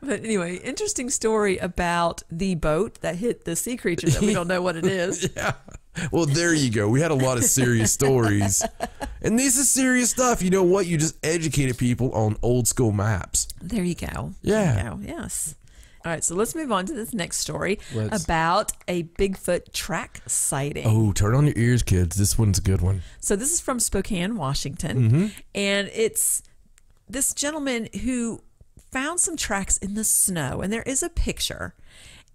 S2: But anyway, interesting story about the boat that hit the sea creature that we don't know what it is.
S4: Yeah. Well, there you go. We had a lot of serious stories. And this is serious stuff. You know what? You just educated people on old school maps.
S2: There you go.
S4: Yeah.
S2: There you go. Yes. All right, so let's move on to this next story about a Bigfoot track sighting.
S4: Oh, turn on your ears, kids. This one's a good one.
S2: So this is from Spokane, Washington. And it's this gentleman who found some tracks in the snow, and there is a picture,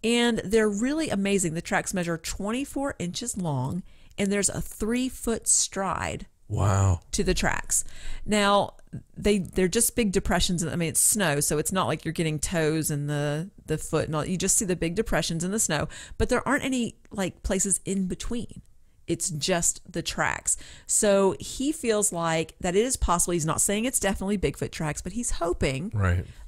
S2: and they're really amazing. The tracks measure 24 inches long, and there's a 3-foot stride.
S4: Wow.
S2: To the tracks. Now, they're just big depressions. I mean, it's snow, so it's not like you're getting toes in the foot and all. You just see the big depressions in the snow, but there aren't any like places in between. It's just the tracks. So he feels like that it is possible. He's not saying it's definitely Bigfoot tracks, but he's hoping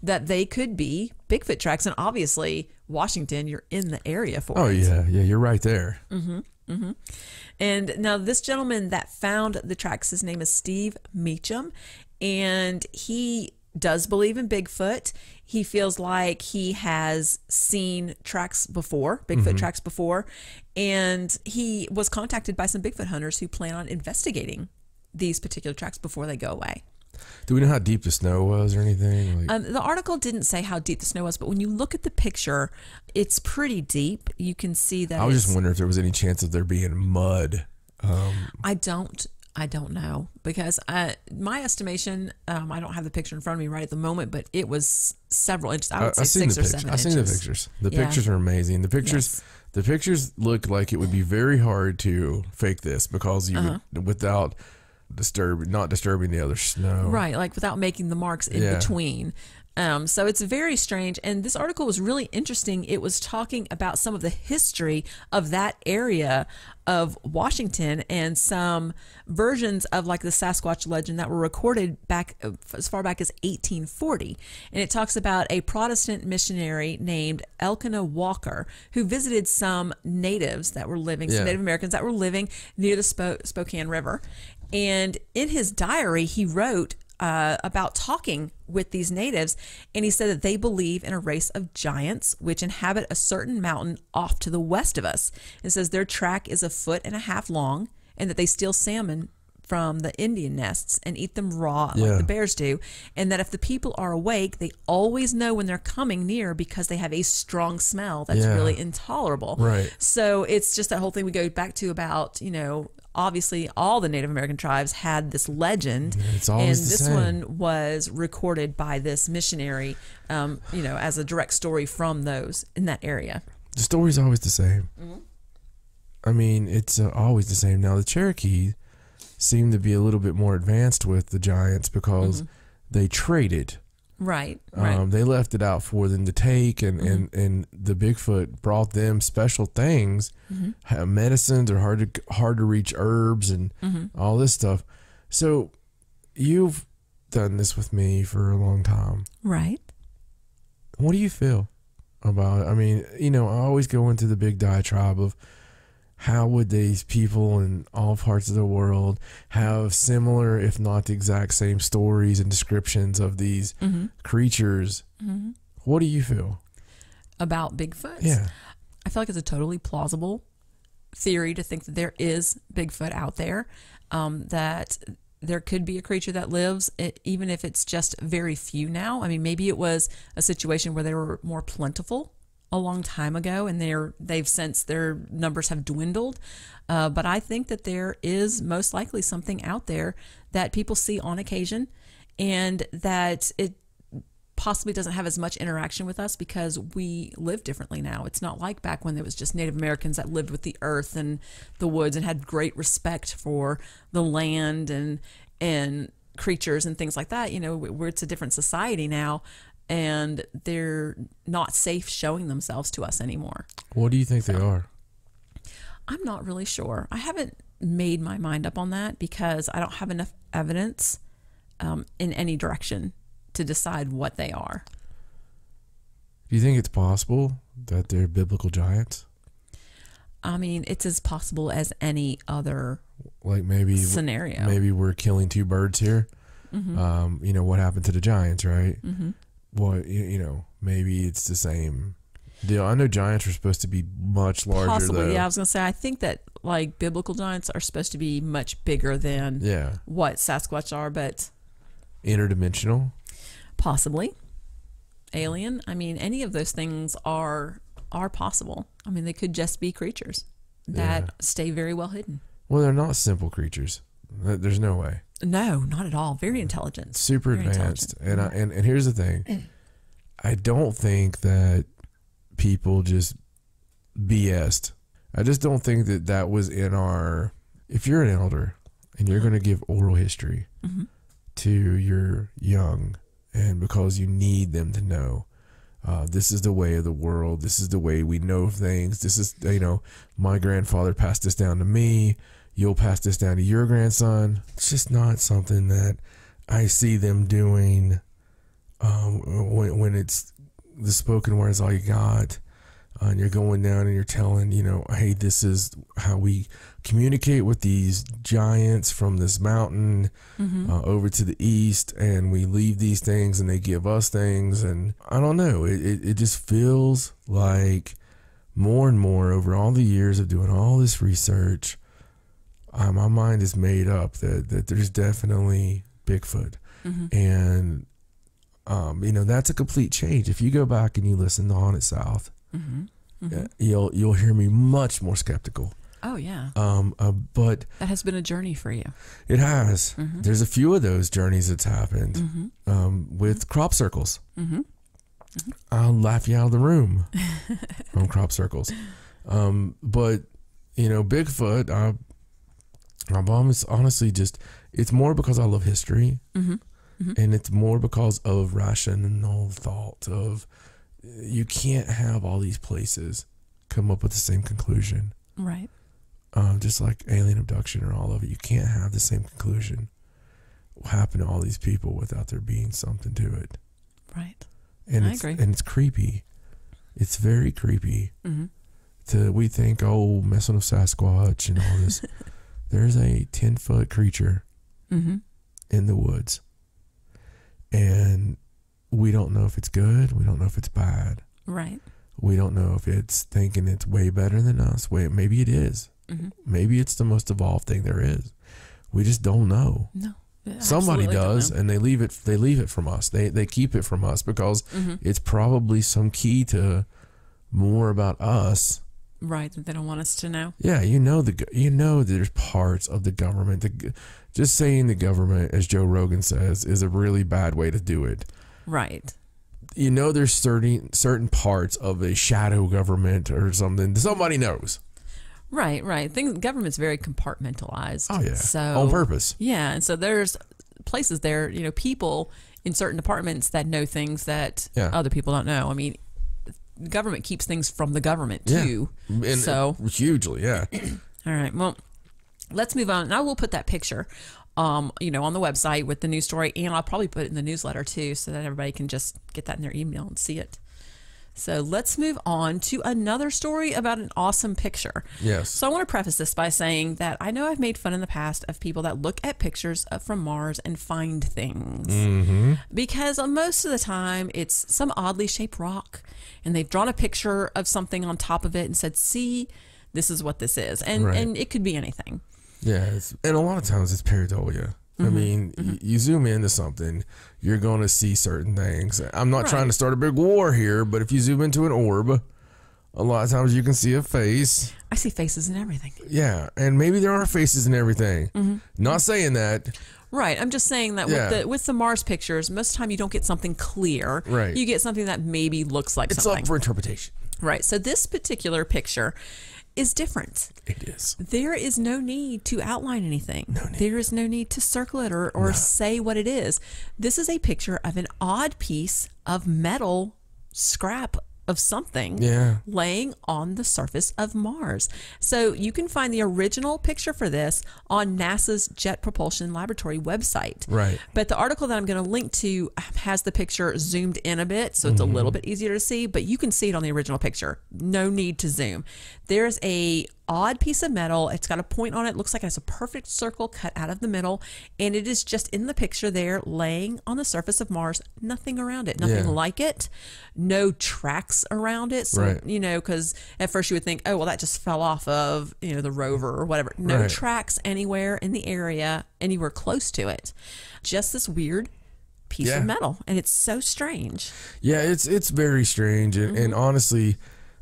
S2: that they could be Bigfoot tracks. And obviously, Washington, you're in the area for it.
S4: Oh, yeah. Yeah, you're right there.
S2: And now this gentleman that found the tracks, his name is Steve Meacham, and he does believe in Bigfoot. He feels like he has seen tracks before, Bigfoot tracks before, and he was contacted by some Bigfoot hunters who plan on investigating these particular tracks before they go away.
S4: Do we know how deep the snow was or anything?
S2: The article didn't say how deep the snow was, but when you look at the picture, it's pretty deep. You can see that.
S4: I was just wondering if there was any chance of there being mud.
S2: I don't I don't know because my estimation, I don't have the picture in front of me right at the moment, but it was several inches. I would say 6 or 7 inches.
S4: I've seen the pictures. The pictures are amazing. The pictures look like it would be very hard to fake this because you would, without not disturbing the other snow.
S2: Right, like without making the marks in between. So it's very strange. And this article was really interesting. It was talking about some of the history of that area of Washington and some versions of like the Sasquatch legend that were recorded back as far back as 1840. And it talks about a Protestant missionary named Elkanah Walker who visited some natives that were living, some Native Americans that were living near the Spokane River. And in his diary, he wrote about talking with these natives, and he said that they believe in a race of giants which inhabit a certain mountain off to the west of us. It says their track is 1.5 feet long, and that they steal salmon from the Indian nests and eat them raw like the bears do, and that if the people are awake, they always know when they're coming near because they have a strong smell that's really intolerable.
S4: Right.
S2: So it's just that whole thing we go back to about, obviously all the Native American tribes had this legend,
S4: it's always
S2: and
S4: the
S2: this
S4: same.
S2: one was recorded by this missionary, as a direct story from those in that area.
S4: The story's always the same. I mean, it's always the same. Now, the Cherokee seem to be a little bit more advanced with the giants because they traded.
S2: Right.
S4: They left it out for them to take, and the Bigfoot brought them special things, medicines or hard to reach herbs and all this stuff. So you've done this with me for a long time.
S2: Right.
S4: What do you feel about it? I mean, I always go into the big diatribe of how would these people in all parts of the world have similar, if not the exact same stories and descriptions of these creatures? What do you feel
S2: About Bigfoot?
S4: Yeah.
S2: I feel like it's a totally plausible theory to think that there is Bigfoot out there, that there could be a creature that lives, even if it's just very few now. I mean, maybe it was a situation where they were more plentiful a long time ago, and they've since their numbers have dwindled. But I think that there is most likely something out there that people see on occasion, and that it possibly doesn't have as much interaction with us because we live differently now. It's not like back when there was just Native Americans that lived with the earth and the woods and had great respect for the land and creatures and things like that. Where it's a different society now, and they're not safe showing themselves to us anymore.
S4: What do you think they are?
S2: I'm not really sure. I haven't made my mind up on that because I don't have enough evidence in any direction to decide what they are.
S4: Do you think it's possible that they're biblical giants?
S2: I mean, it's as possible as any other
S4: scenario. Maybe we're killing two birds here. What happened to the giants, right? Well, maybe it's the same deal. I know giants are supposed to be much larger.
S2: Possibly,
S4: though.
S2: Yeah. I was gonna say, I think that like biblical giants are supposed to be much bigger than what Sasquatch are, but
S4: interdimensional,
S2: possibly alien. I mean, any of those things are possible. I mean, they could just be creatures that stay very well hidden.
S4: Well, they're not simple creatures. There's no way.
S2: No, not at all. Very intelligent.
S4: Super advanced. And here's the thing. I don't think that people just BS'd. I just don't think that was in our... If you're an elder and you're going to give oral history to your young, and because you need them to know, this is the way of the world. This is the way we know things. This is, my grandfather passed this down to me. You'll pass this down to your grandson. It's just not something that I see them doing when it's the spoken word is all you got. And you're going down and you're telling, hey, this is how we communicate with these giants from this mountain over to the east. And we leave these things and they give us things. And I don't know. It just feels like more and more over all the years of doing all this research, my mind is made up that there's definitely Bigfoot. And, that's a complete change. If you go back and you listen to Haunted South, you'll hear me much more skeptical.
S2: Oh, yeah.
S4: But
S2: that has been a journey for you.
S4: It has. There's a few of those journeys that's happened with crop circles. I'll laugh you out of the room on crop circles. But, Bigfoot, I've almost honestly it's more because I love history. And it's more because of rational thought of you can't have all these places come up with the same conclusion.
S2: Right.
S4: Just like alien abduction or all of it. You can't have the same conclusion. What happened to all these people without there being something to it.
S2: Right.
S4: And
S2: I agree.
S4: And it's creepy. It's very creepy. We think, messing with Sasquatch and all this. There's a 10-foot creature in the woods. And we don't know if it's good. We don't know if it's bad.
S2: Right.
S4: We don't know if it's thinking it's way better than us. Maybe it is. Maybe it's the most evolved thing there is. We just don't know. No. Somebody does, and they leave it from us. They keep it from us because it's probably some key to more about us.
S2: Right, that they don't want us to know.
S4: Yeah, there's parts of the government. Just saying the government, as Joe Rogan says, is a really bad way to do it.
S2: Right.
S4: There's certain parts of a shadow government or something. Somebody knows. Right.
S2: Government's very compartmentalized.
S4: Oh, yeah.
S2: So,
S4: on purpose.
S2: Yeah, and so there's places there, people in certain departments that know things that other people don't know. I mean, the government keeps things from the government, too.
S4: Yeah.
S2: So
S4: hugely, yeah.
S2: All right, well, let's move on. And I will put that picture, on the website with the news story, and I'll probably put it in the newsletter, too, so that everybody can just get that in their email and see it. So let's move on to another story about an awesome picture.
S4: Yes.
S2: So I want to preface this by saying that I know I've made fun in the past of people that look at pictures from Mars and find things. Because most of the time it's some oddly shaped rock and they've drawn a picture of something on top of it and said, see, this is what this is. And it could be anything.
S4: Yeah. And a lot of times it's pareidolia. I mean, you zoom into something, you're going to see certain things. I'm not trying to start a big war here, but if you zoom into an orb, a lot of times you can see a face.
S2: I see faces and everything.
S4: Yeah, and maybe there are faces and everything. Not saying that.
S2: Right. I'm just saying that with the Mars pictures, most of the time you don't get something clear.
S4: Right.
S2: You get something that maybe looks like something.
S4: It's up for interpretation.
S2: Right. So this particular picture is different.
S4: It is.
S2: There is no need to outline anything.
S4: No need.
S2: There is no need to circle it or say what it is. This is a picture of an odd piece of metal scrap of something laying on the surface of Mars. So you can find the original picture for this on NASA's Jet Propulsion Laboratory website.
S4: Right.
S2: But the article that I'm going to link to has the picture zoomed in a bit, so it's a little bit easier to see, but you can see it on the original picture. No need to zoom. There's a odd piece of metal. It's got a point on it. Looks like it has a perfect circle cut out of the middle, and it is just in the picture there laying on the surface of Mars. Nothing around it. Nothing like it. No tracks around it. So, because at first you would think, oh, well, that just fell off of, the rover or whatever. No tracks anywhere in the area, anywhere close to it. Just this weird piece of metal, and it's so strange. Yeah,
S4: it's very strange, and honestly,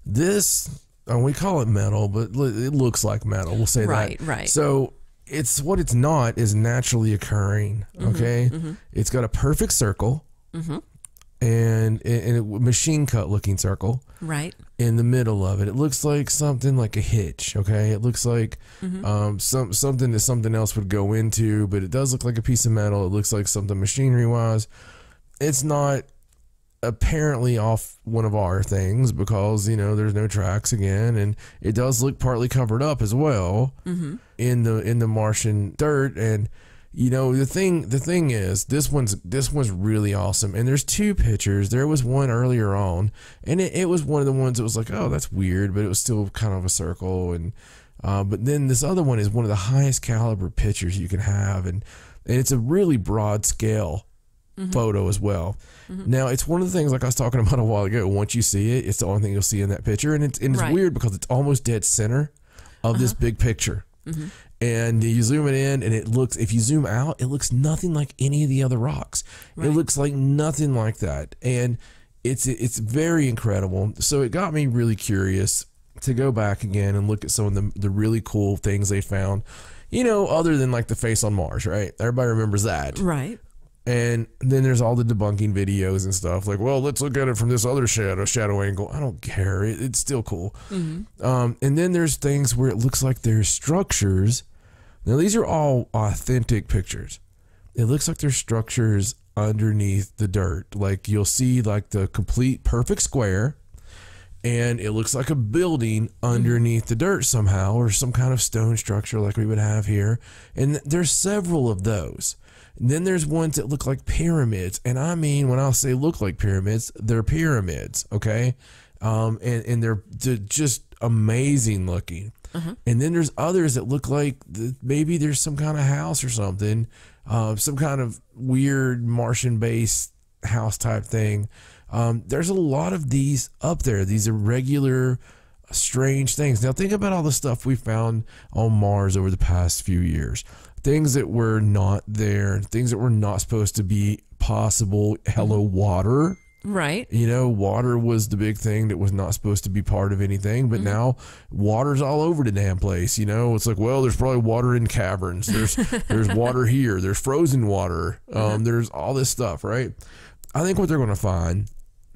S4: this... we call it metal, but it looks like metal. We'll say that.
S2: Right.
S4: So it's not is naturally occurring. Okay, it's got a perfect circle, and a machine cut looking circle.
S2: Right.
S4: In the middle of it, it looks like something like a hitch. Okay, it looks like something that something else would go into, but it does look like a piece of metal. It looks like something machinery wise. It's not apparently off one of our things because there's no tracks again, and it does look partly covered up as well in the Martian dirt. And the thing is, this one's really awesome, and there's two pictures. There was one earlier on, and it was one of the ones that was like, oh, that's weird, but it was still kind of a circle. And but then this other one is one of the highest caliber pictures you can have, and it's a really broad scale photo as well. Now, it's one of the things, like I was talking about a while ago, once you see it, it's the only thing you'll see in that picture, and it's weird because it's almost dead center of this big picture. And you zoom it in, and if you zoom out, it looks nothing like any of the other rocks. It looks like nothing like that, and it's very incredible. So it got me really curious to go back again and look at some of the really cool things they found, other than like the face on Mars, right? Everybody remembers that.
S2: Right.
S4: And then there's all the debunking videos and stuff like, well, let's look at it from this other shadow angle. I don't care. It's still cool. And then there's things where it looks like there's structures. Now, these are all authentic pictures. It looks like there's structures underneath the dirt. Like you'll see like the complete perfect square, and it looks like a building underneath the dirt somehow, or some kind of stone structure like we would have here. And there's several of those. And then there's ones that look like pyramids. And I mean, when I'll say look like pyramids, they're pyramids, okay? And they're just amazing looking. And then there's others that look like maybe there's some kind of house or something, some kind of weird Martian-based house type thing. There's a lot of these up there, these irregular, strange things. Now think about all the stuff we found on Mars over the past few years. Things that were not there, things that were not supposed to be possible. Hello, water.
S2: Right.
S4: Water was the big thing that was not supposed to be part of anything, but now water's all over the damn place. It's like, well, there's probably water in caverns. There's water here. There's frozen water. There's all this stuff, right? I think what they're going to find,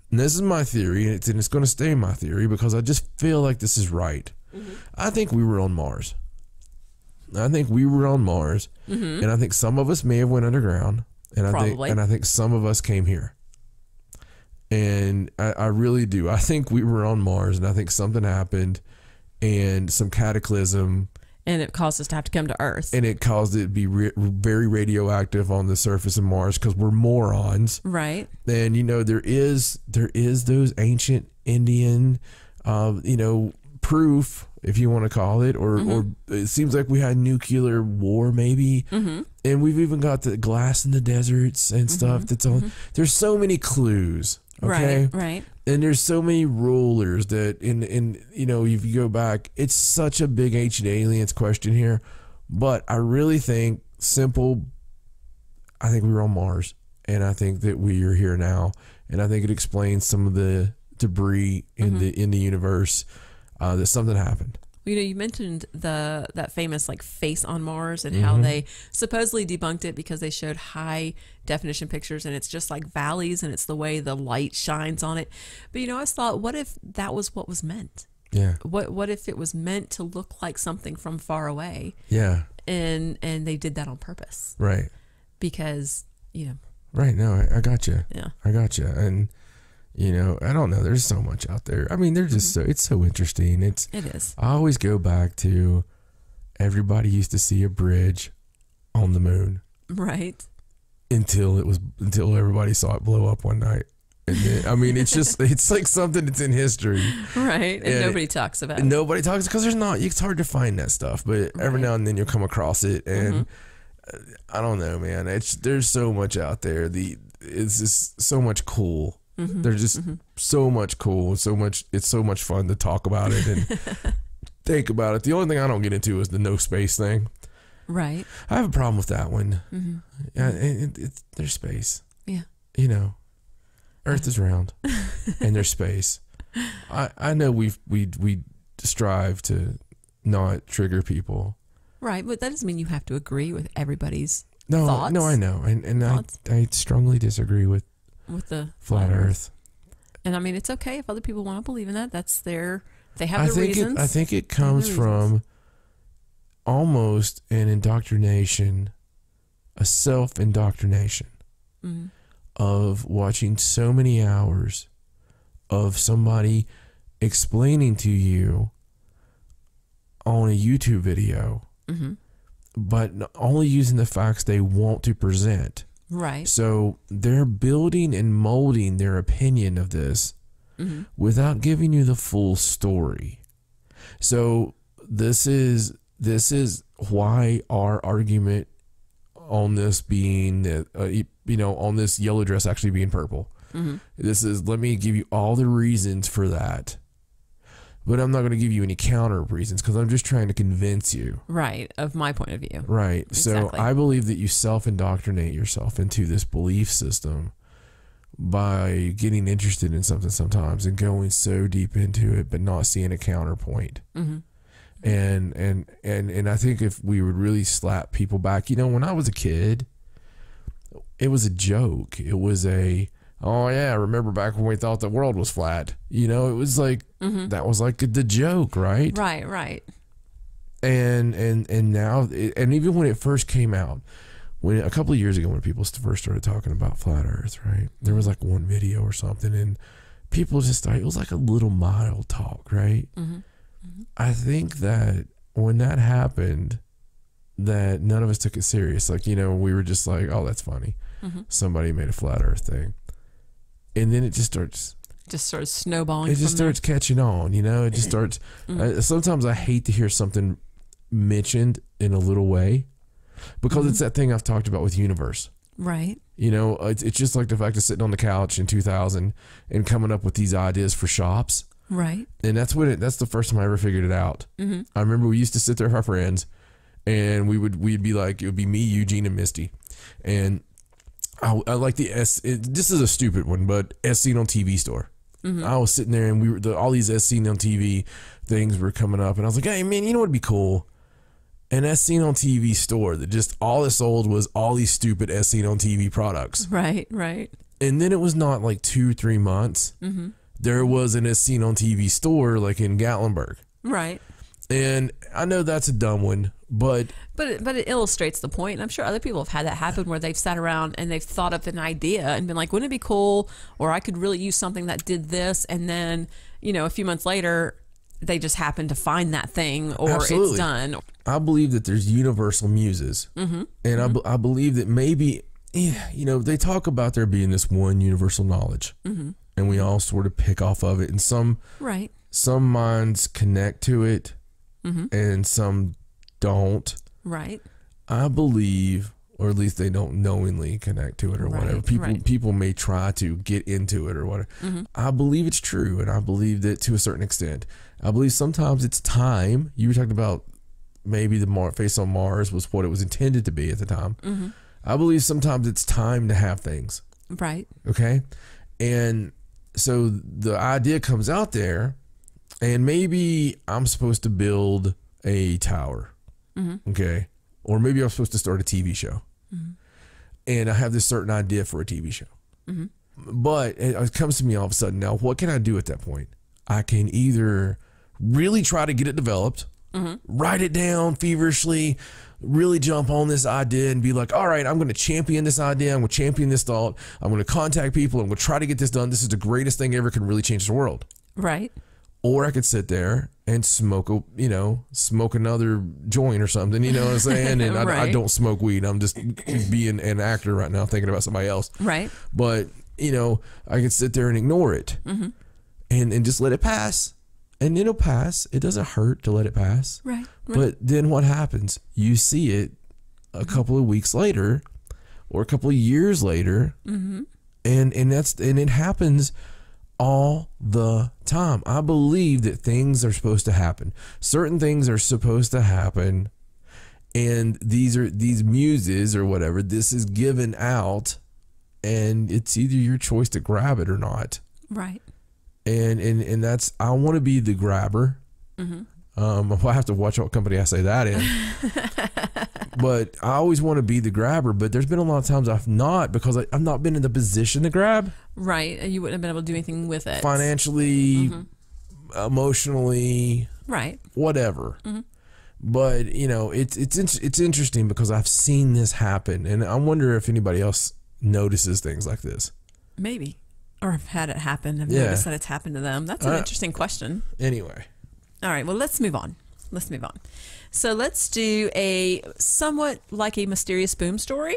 S4: and this is my theory, and it's going to stay my theory because I just feel like this is right. I think we were on Mars. And I think some of us may have went underground, and I think some of us came here. And I really do. I think we were on Mars, and I think something happened, and some cataclysm,
S2: and it caused us to have to come to Earth,
S4: and it caused it to be very radioactive on the surface of Mars because we're morons,
S2: right?
S4: And there is those ancient Indian, proof, if you want to call it, or it seems like we had nuclear war maybe, and we've even got the glass in the deserts and stuff that's on. There's so many clues, okay?
S2: Right.
S4: And there's so many rulers that if you go back, it's such a big ancient aliens question here, but I really think I think we were on Mars, and I think that we are here now, and I think it explains some of the debris in the universe. That something happened.
S2: You mentioned that famous like face on Mars and how they supposedly debunked it because they showed high definition pictures and it's just like valleys and it's the way the light shines on it. But I just thought, what if that was what was meant?
S4: Yeah.
S2: What if it was meant to look like something from far away?
S4: Yeah.
S2: And they did that on purpose.
S4: Right.
S2: Because
S4: Right. No, I got you.
S2: Yeah.
S4: I got you. And I don't know. There's so much out there. I mean, they're just it's so interesting. It
S2: is.
S4: I always go back to everybody used to see a bridge on the moon.
S2: Right.
S4: Until everybody saw it blow up one night. And then, it's like something that's in history.
S2: Right. And nobody talks about it.
S4: Nobody talks because it's hard to find that stuff. But every now and then you'll come across it. And I don't know, man. There's so much out there. It's just so much cool. There's just so much cool, it's so much fun to talk about it and think about it. The only thing I don't get into is the no space thing.
S2: Right.
S4: I have a problem with that one. Yeah, there's space.
S2: Yeah.
S4: Earth is round, and there's space. I know we strive to not trigger people.
S2: Right, but that doesn't mean you have to agree with everybody's thoughts.
S4: No, I know, and I strongly disagree with
S2: the
S4: flat Earth.
S2: And it's okay if other people want to believe in that. That's they have their reasons.
S4: I think it comes from almost an indoctrination, a self-indoctrination of watching so many hours of somebody explaining to you on a YouTube video, but only using the facts they want to present.
S2: Right.
S4: So they're building and molding their opinion of this without giving you the full story. So this is why our argument on this being on this yellow dress actually being purple. This is, let me give you all the reasons for that. But I'm not going to give you any counter reasons because I'm just trying to convince you.
S2: Right, of my point of view.
S4: Right.
S2: Exactly.
S4: So I believe that you self-indoctrinate yourself into this belief system by getting interested in something sometimes and going so deep into it, but not seeing a counterpoint.
S2: Mm-hmm.
S4: And I think if we would really slap people back, when I was a kid, it was a joke. It was oh yeah, I remember back when we thought the world was flat. It was like, that was like the joke, right?
S2: Right.
S4: And now, and even when it first came out, a couple of years ago, when people first started talking about flat Earth, right? There was like one video or something, and people just thought it was like a little mild talk, right?
S2: Mm-hmm.
S4: I think that when that happened, that none of us took it serious. Like, we were just like, oh, that's funny.
S2: Mm-hmm.
S4: Somebody made a flat Earth thing. And then it just starts
S2: snowballing.
S4: It just starts catching on, it just starts. Sometimes I hate to hear something mentioned in a little way, because it's that thing I've talked about with universe.
S2: Right.
S4: It's just like the fact of sitting on the couch in 2000 and coming up with these ideas for shops.
S2: Right.
S4: And that's the first time I ever figured it out.
S2: Mm-hmm.
S4: I remember we used to sit there with our friends, and we'd be like, it would be me, Eugene, and Misty. And I like this is a stupid one, but as seen on TV store. Mm-hmm. I was sitting there, and all these as seen on TV things were coming up, and I was like, hey man, you know what'd be cool? An as seen on TV store that just all it sold was all these stupid as seen on TV products.
S2: Right.
S4: And then it was not like 2-3 months.
S2: Mm-hmm.
S4: There was an as seen on TV store like in Gatlinburg.
S2: Right.
S4: And I know that's a dumb one, but
S2: it illustrates the point. And I'm sure other people have had that happen where they've sat around and they've thought up an idea and been like, wouldn't it be cool? Or I could really use something that did this. And then, a few months later, they just happen to find that thing, or
S4: Absolutely.
S2: It's done.
S4: I believe that there's universal muses.
S2: Mm-hmm.
S4: And
S2: mm-hmm.
S4: I believe that maybe, they talk about there being this one universal knowledge.
S2: Mm-hmm.
S4: And we all sort of pick off of it. And some minds connect to it,
S2: mm-hmm.
S4: and some don't.
S2: Right.
S4: I believe, or at least they don't knowingly connect to it or whatever. People may try to get into it or whatever.
S2: Mm-hmm.
S4: I believe it's true, and I believe that to a certain extent. I believe sometimes it's time. You were talking about maybe the face on Mars was what it was intended to be at the time.
S2: Mm-hmm.
S4: I believe sometimes it's time to have things.
S2: Right.
S4: Okay? And so the idea comes out there, and maybe I'm supposed to build a tower.
S2: Mm-hmm.
S4: Okay? Or maybe I'm supposed to start a TV show.
S2: Mm-hmm.
S4: And I have this certain idea for a TV show.
S2: Mm-hmm.
S4: But it comes to me all of a sudden, now what can I do at that point? I can either really try to get it developed,
S2: mm-hmm.
S4: write it down feverishly, really jump on this idea and be like, all right, I'm going to champion this idea. I'm going to champion this thought. I'm going to contact people. I'm going to try to get this done. This is the greatest thing ever, can really change the world.
S2: Right.
S4: Or I could sit there and smoke another joint or something, you know what I'm saying? And
S2: Right.
S4: I don't smoke weed. I'm just being an actor right now, thinking about somebody else.
S2: Right.
S4: But, I could sit there and ignore it,
S2: mm-hmm.
S4: and just let it pass. And it'll pass. It doesn't hurt to let it pass.
S2: Right.
S4: But then what happens? You see it a couple of weeks later or a couple of years later.
S2: Mm-hmm.
S4: And it happens all the time. I believe that things are supposed to happen. Certain things are supposed to happen. And these muses or whatever, this is given out, and it's either your choice to grab it or not.
S2: Right.
S4: And that's, I want to be the grabber.
S2: Mm-hmm.
S4: I have to watch what company I say that in. But I always want to be the grabber, but there's been a lot of times I've not, because I've not been in the position to grab.
S2: Right. You wouldn't have been able to do anything with it.
S4: Financially,
S2: mm-hmm.
S4: emotionally,
S2: right.
S4: whatever.
S2: Mm-hmm.
S4: But, it's interesting because I've seen this happen, and I wonder if anybody else notices things like this.
S2: Maybe. Or have had it happen. Have noticed that it's happened to them. That's an interesting question.
S4: Anyway.
S2: All right. Well, let's move on. So let's do a somewhat like a mysterious boom story.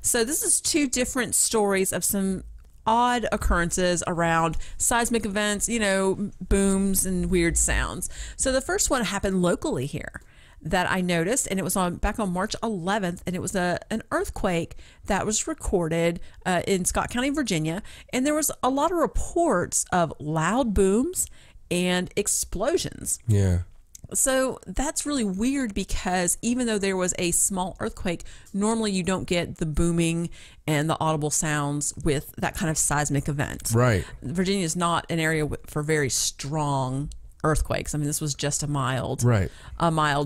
S2: So this is two different stories of some odd occurrences around seismic events, booms and weird sounds. So the first one happened locally here that I noticed, and it was back on March 11th, and it was an earthquake that was recorded in Scott County, Virginia, and there was a lot of reports of loud booms and explosions.
S4: Yeah.
S2: So that's really weird because even though there was a small earthquake, normally you don't get the booming and the audible sounds with that kind of seismic event.
S4: Right.
S2: Virginia is not an area for very strong earthquakes. I mean, this was just a mild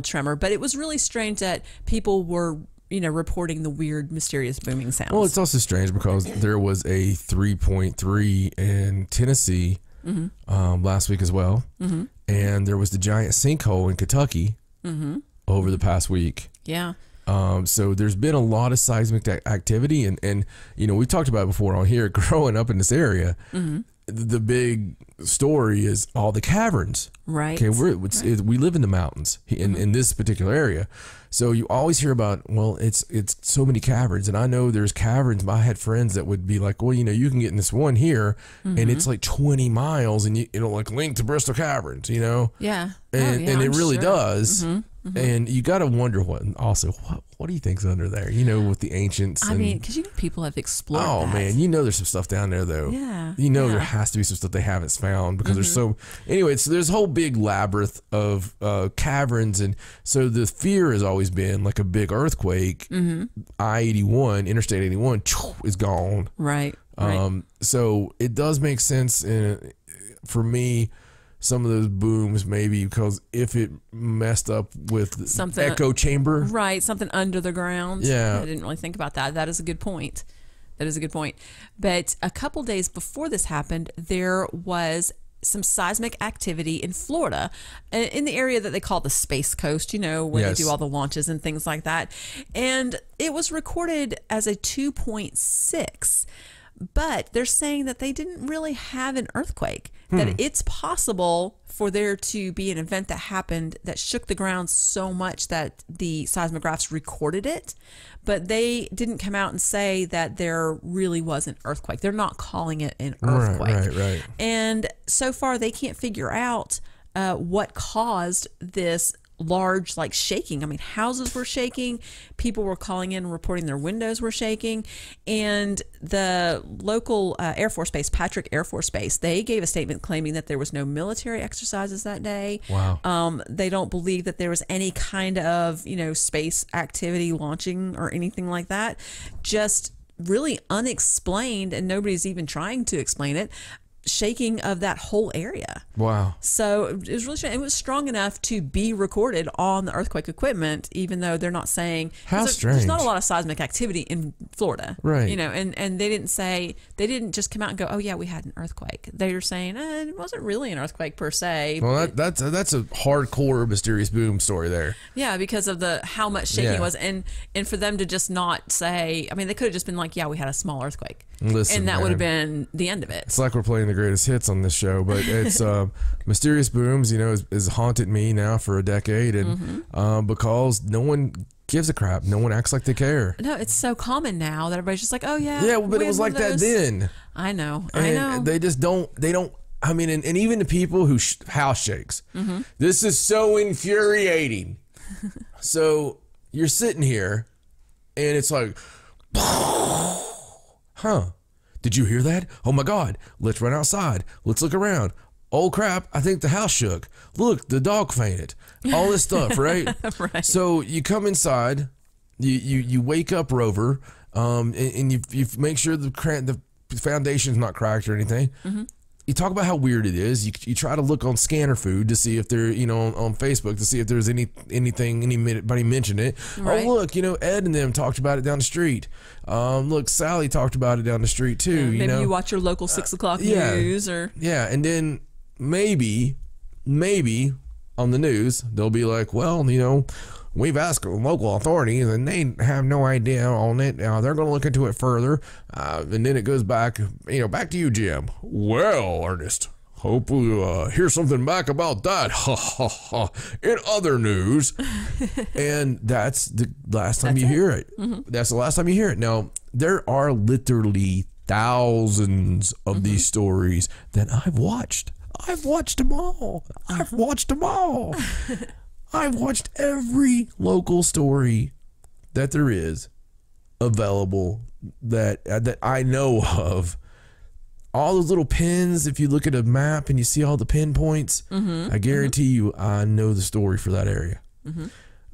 S2: tremor, but it was really strange that people were, reporting the weird, mysterious booming sounds.
S4: Well, it's also strange because there was a 3.3 in Tennessee last week as well. Mm-hmm. And there was the giant sinkhole in Kentucky over the past week.
S2: Yeah.
S4: So there's been a lot of seismic activity. And we talked about it before on here, growing up in this area, the big story is all the caverns.
S2: Right.
S4: Okay, we live in the mountains in this particular area. So you always hear about, well, it's so many caverns. And I know there's caverns. I had friends that would be like, well, you can get in this one here and it's like 20 miles and it'll like link to Bristol Caverns,
S2: Yeah.
S4: And it really does.
S2: Mm-hmm.
S4: And you got to wonder what do you think's under there, with the ancients.
S2: I mean, because people have explored that.
S4: Man, there's some stuff down there though.
S2: Yeah.
S4: There has to be some stuff they haven't found because there's so, anyway, so there's a whole big labyrinth of caverns. And so the fear has always been like a big earthquake. I-81, Interstate 81 is gone.
S2: Right.
S4: So it does make sense for me, some of those booms maybe because if it messed up with something echo chamber,
S2: right, something under the ground.
S4: Yeah,
S2: I didn't really think about that. That is a good point. But a couple days before this happened, there was some seismic activity in Florida, in the area that they call the Space Coast, where they do all the launches and things like that. And it was recorded as a 2.6. But they're saying that they didn't really have an earthquake, that it's possible for there to be an event that happened that shook the ground so much that the seismographs recorded it, but they didn't come out and say that there really was an earthquake. They're not calling it an earthquake.
S4: Right.
S2: And so far they can't figure out what caused this large shaking. I mean, houses were shaking, people were calling in and reporting their windows were shaking, and the local Air Force Base, Patrick Air Force Base, they gave a statement claiming that there was no military exercises that day.
S4: Wow.
S2: They don't believe that there was any kind of space activity launching or anything like that. Just really unexplained, and nobody's even trying to explain it. Shaking of that whole area.
S4: Wow.
S2: So it was really strange. It was strong enough to be recorded on the earthquake equipment, even though they're not saying.
S4: How strange.
S2: There's not a lot of seismic activity in Florida.
S4: Right.
S2: And they didn't just come out and go, oh yeah, we had an earthquake. They were saying it wasn't really an earthquake per se.
S4: Well, that's a hardcore mysterious boom story there.
S2: Yeah, because of how much shaking it was. And for them to just not say, I mean, they could have just been like, yeah, we had a small earthquake.
S4: Listen,
S2: and that would have been the end of it.
S4: It's like we're playing the greatest hits on this show, but it's mysterious booms, has haunted me now for a decade, and because no one gives a crap, no one acts like they care.
S2: No, it's so common now that everybody's just like, oh yeah.
S4: Yeah, but it was like that then.
S2: I know.
S4: They just don't. They don't. I mean, and even the people who house shakes. This is so infuriating. So you're sitting here, and it's like. Huh? Did you hear that? Oh my God! Let's run outside. Let's look around. Oh crap! I think the house shook. Look, the dog fainted. All this stuff, right?
S2: Right.
S4: So you come inside. You wake up Rover, and you make sure the foundation's not cracked or anything. You talk about how weird it is. You try to look on Scanner Food to see if they're, on Facebook to see if there's anybody mentioned it. Right. Oh, look, Ed and them talked about it down the street. Look, Sally talked about it down the street too.
S2: Maybe you watch your local 6 o'clock news or.
S4: Yeah. And then maybe on the news, they'll be like, well, we've asked local authorities and they have no idea on it. They're going to look into it further. And then it goes back, back to you, Jim. Well, Ernest, hope we hear something back about that. In other news. And that's the last time you hear it. That's the last time you hear it. Now, there are literally thousands of these stories that I've watched. I've watched them all. I've watched every local story that there is available that I know of all those little pins, if you look at a map and you see all the pinpoints, I guarantee you I know the story for that area.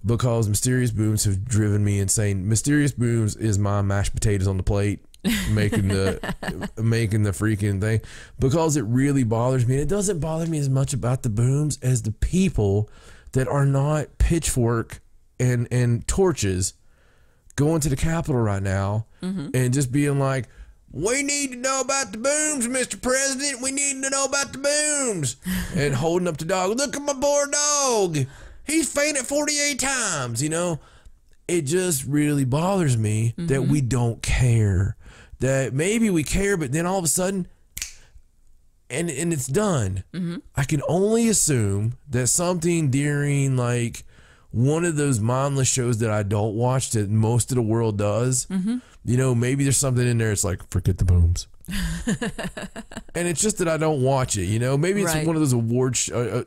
S4: Because Mysterious Booms have driven me insane. Mysterious Booms is my mashed potatoes on the plate, making the freaking thing, because it really bothers me. And it doesn't bother me as much about the booms as the people that are not pitchfork and torches going to the Capitol right now and just being like, we need to know about the booms, Mr. President. We need to know about the booms. And holding up the dog. Look at my poor dog. He's fainted 48 times, you know. It just really bothers me that we don't care. That maybe we care, but then all of a sudden, and it's done. I can only assume that something during like one of those mindless shows that I don't watch that most of the world does, you know, maybe there's something in there. It's like, forget the booms. And it's just that I don't watch it, you know. Maybe it's one of those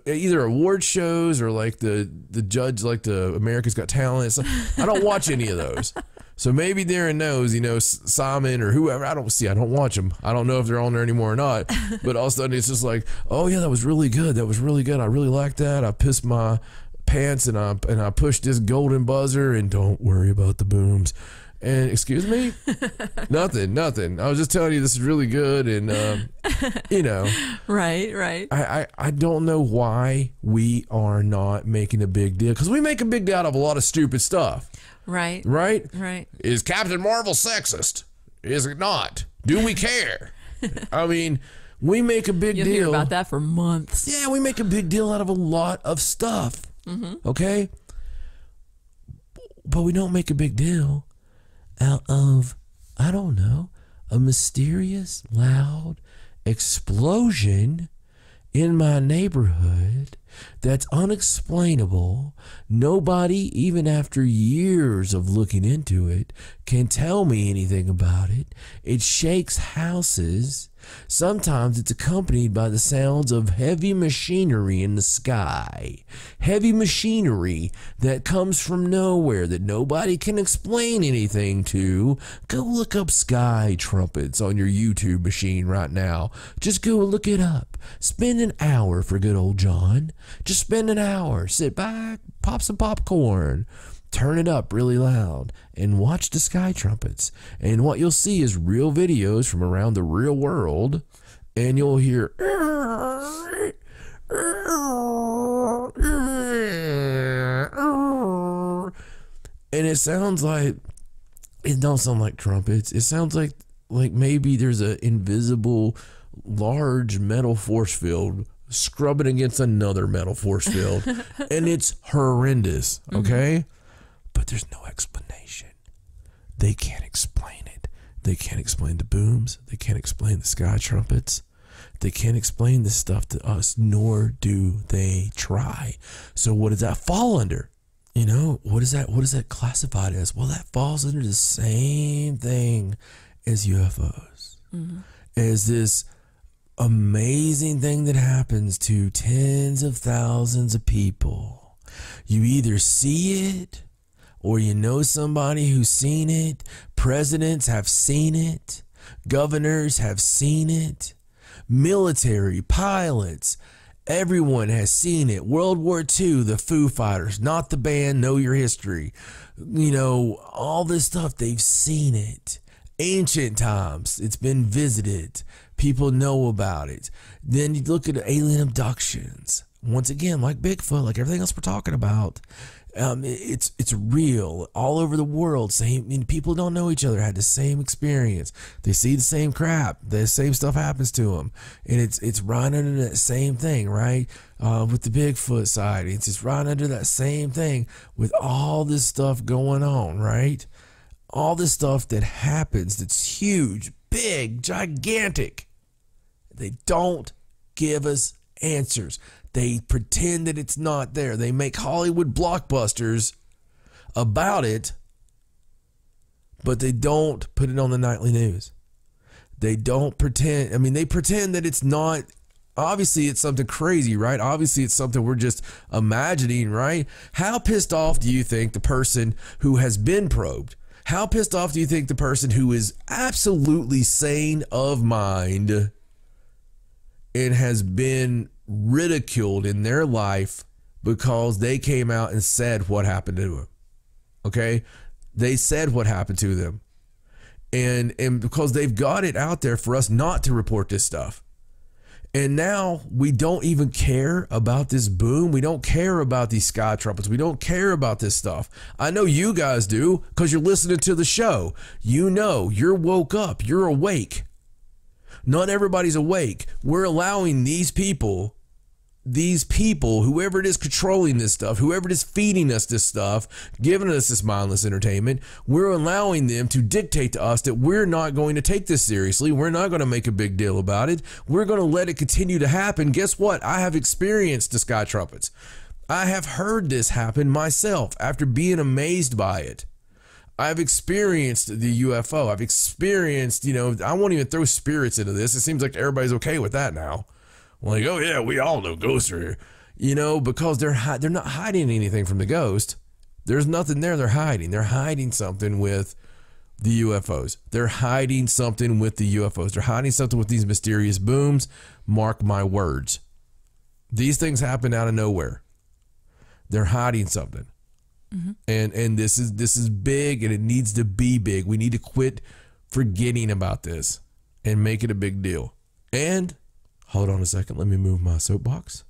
S4: either award shows or like the judge, like the America's Got Talent. So I don't watch any of those. So maybe Darren knows, you know, Simon or whoever. I don't watch them. I don't know if they're on there anymore or not. But all of a sudden it's just like, oh yeah, that was really good. That was really good. I really liked that. I pissed my pants and I pushed this golden buzzer, and don't worry about the booms. And excuse me? Nothing. I was just telling you this is really good, and you know.
S2: Right.
S4: I don't know why we are not making a big deal, because we make a big deal out of a lot of stupid stuff.
S2: Right.
S4: Is Captain Marvel sexist? Is it not? Do we care? I mean, we make a big
S2: You'll
S4: deal
S2: hear about that for months.
S4: Yeah, we make a big deal out of a lot of stuff. Okay? But we don't make a big deal out of, I don't know, a mysterious, loud explosion in my neighborhood that's unexplainable. Nobody, even after years of looking into it, can tell me anything about it. It shakes houses. Sometimes it's accompanied by the sounds of heavy machinery in the sky. Heavy machinery that comes from nowhere that nobody can explain anything to. Go look up sky trumpets on your YouTube machine right now. Just go look it up. Spend an hour for good old John. Just spend an hour. Sit back, pop some popcorn. Turn it up really loud and watch the sky trumpets. And what you'll see is real videos from around the real world. And you'll hear, and it sounds like, it don't sound like trumpets. It sounds like maybe there's an invisible large metal force field scrubbing against another metal force field. And it's horrendous. Okay. But there's no explanation. They can't explain it. They can't explain the booms. They can't explain the sky trumpets. They can't explain this stuff to us, nor do they try. So what does that fall under? You know, what is that classified as? Well, that falls under the same thing as UFOs. As this amazing thing that happens to tens of thousands of people. You either see it, or you know somebody who's seen it. Presidents have seen it. Governors have seen it. Military, pilots, everyone has seen it. World War II, the Foo Fighters, not the band, Know Your History. You know, all this stuff, they've seen it. Ancient times, it's been visited. People know about it. Then you look at alien abductions. Once again, like Bigfoot, like everything else we're talking about. It's real all over the world. People don't know each other, had the same experience. They see the same crap. The same stuff happens to them, and it's right under that same thing, right? With the Bigfoot side, it's just right under that same thing with all this stuff going on, right? All this stuff that happens that's huge, big, gigantic. They don't give us answers. They pretend that it's not there. They make Hollywood blockbusters about it, but they don't put it on the nightly news. They don't pretend. I mean, they pretend that it's not. Obviously, it's something crazy, right? Obviously, it's something we're just imagining, right? How pissed off do you think the person who has been probed, how pissed off do you think the person who is absolutely sane of mind and has been ridiculed in their life because they came out and said what happened to them. Okay? They said what happened to them. And because they've got it out there for us not to report this stuff. And now we don't even care about this boom. We don't care about these sky trumpets. We don't care about this stuff. I know you guys do because you're listening to the show. You know, you're woke up. You're awake. Not everybody's awake. We're allowing these people, whoever it is controlling this stuff, whoever it is feeding us this stuff, giving us this mindless entertainment, we're allowing them to dictate to us that we're not going to take this seriously. We're not going to make a big deal about it. We're going to let it continue to happen. Guess what? I have experienced the sky trumpets. I have heard this happen myself after being amazed by it. I've experienced the UFO. I've experienced, I won't even throw spirits into this. It seems like everybody's okay with that now. Like, oh yeah, we all know ghosts are here, because they're not hiding anything from the ghost. There's nothing there they're hiding. They're hiding something with the UFOs. They're hiding something with the UFOs. They're hiding something with these mysterious booms. Mark my words. These things happen out of nowhere. They're hiding something. Mm-hmm. And this is big, and it needs to be big. We need to quit forgetting about this and make it a big deal. And hold on a second. Let me move my soapbox.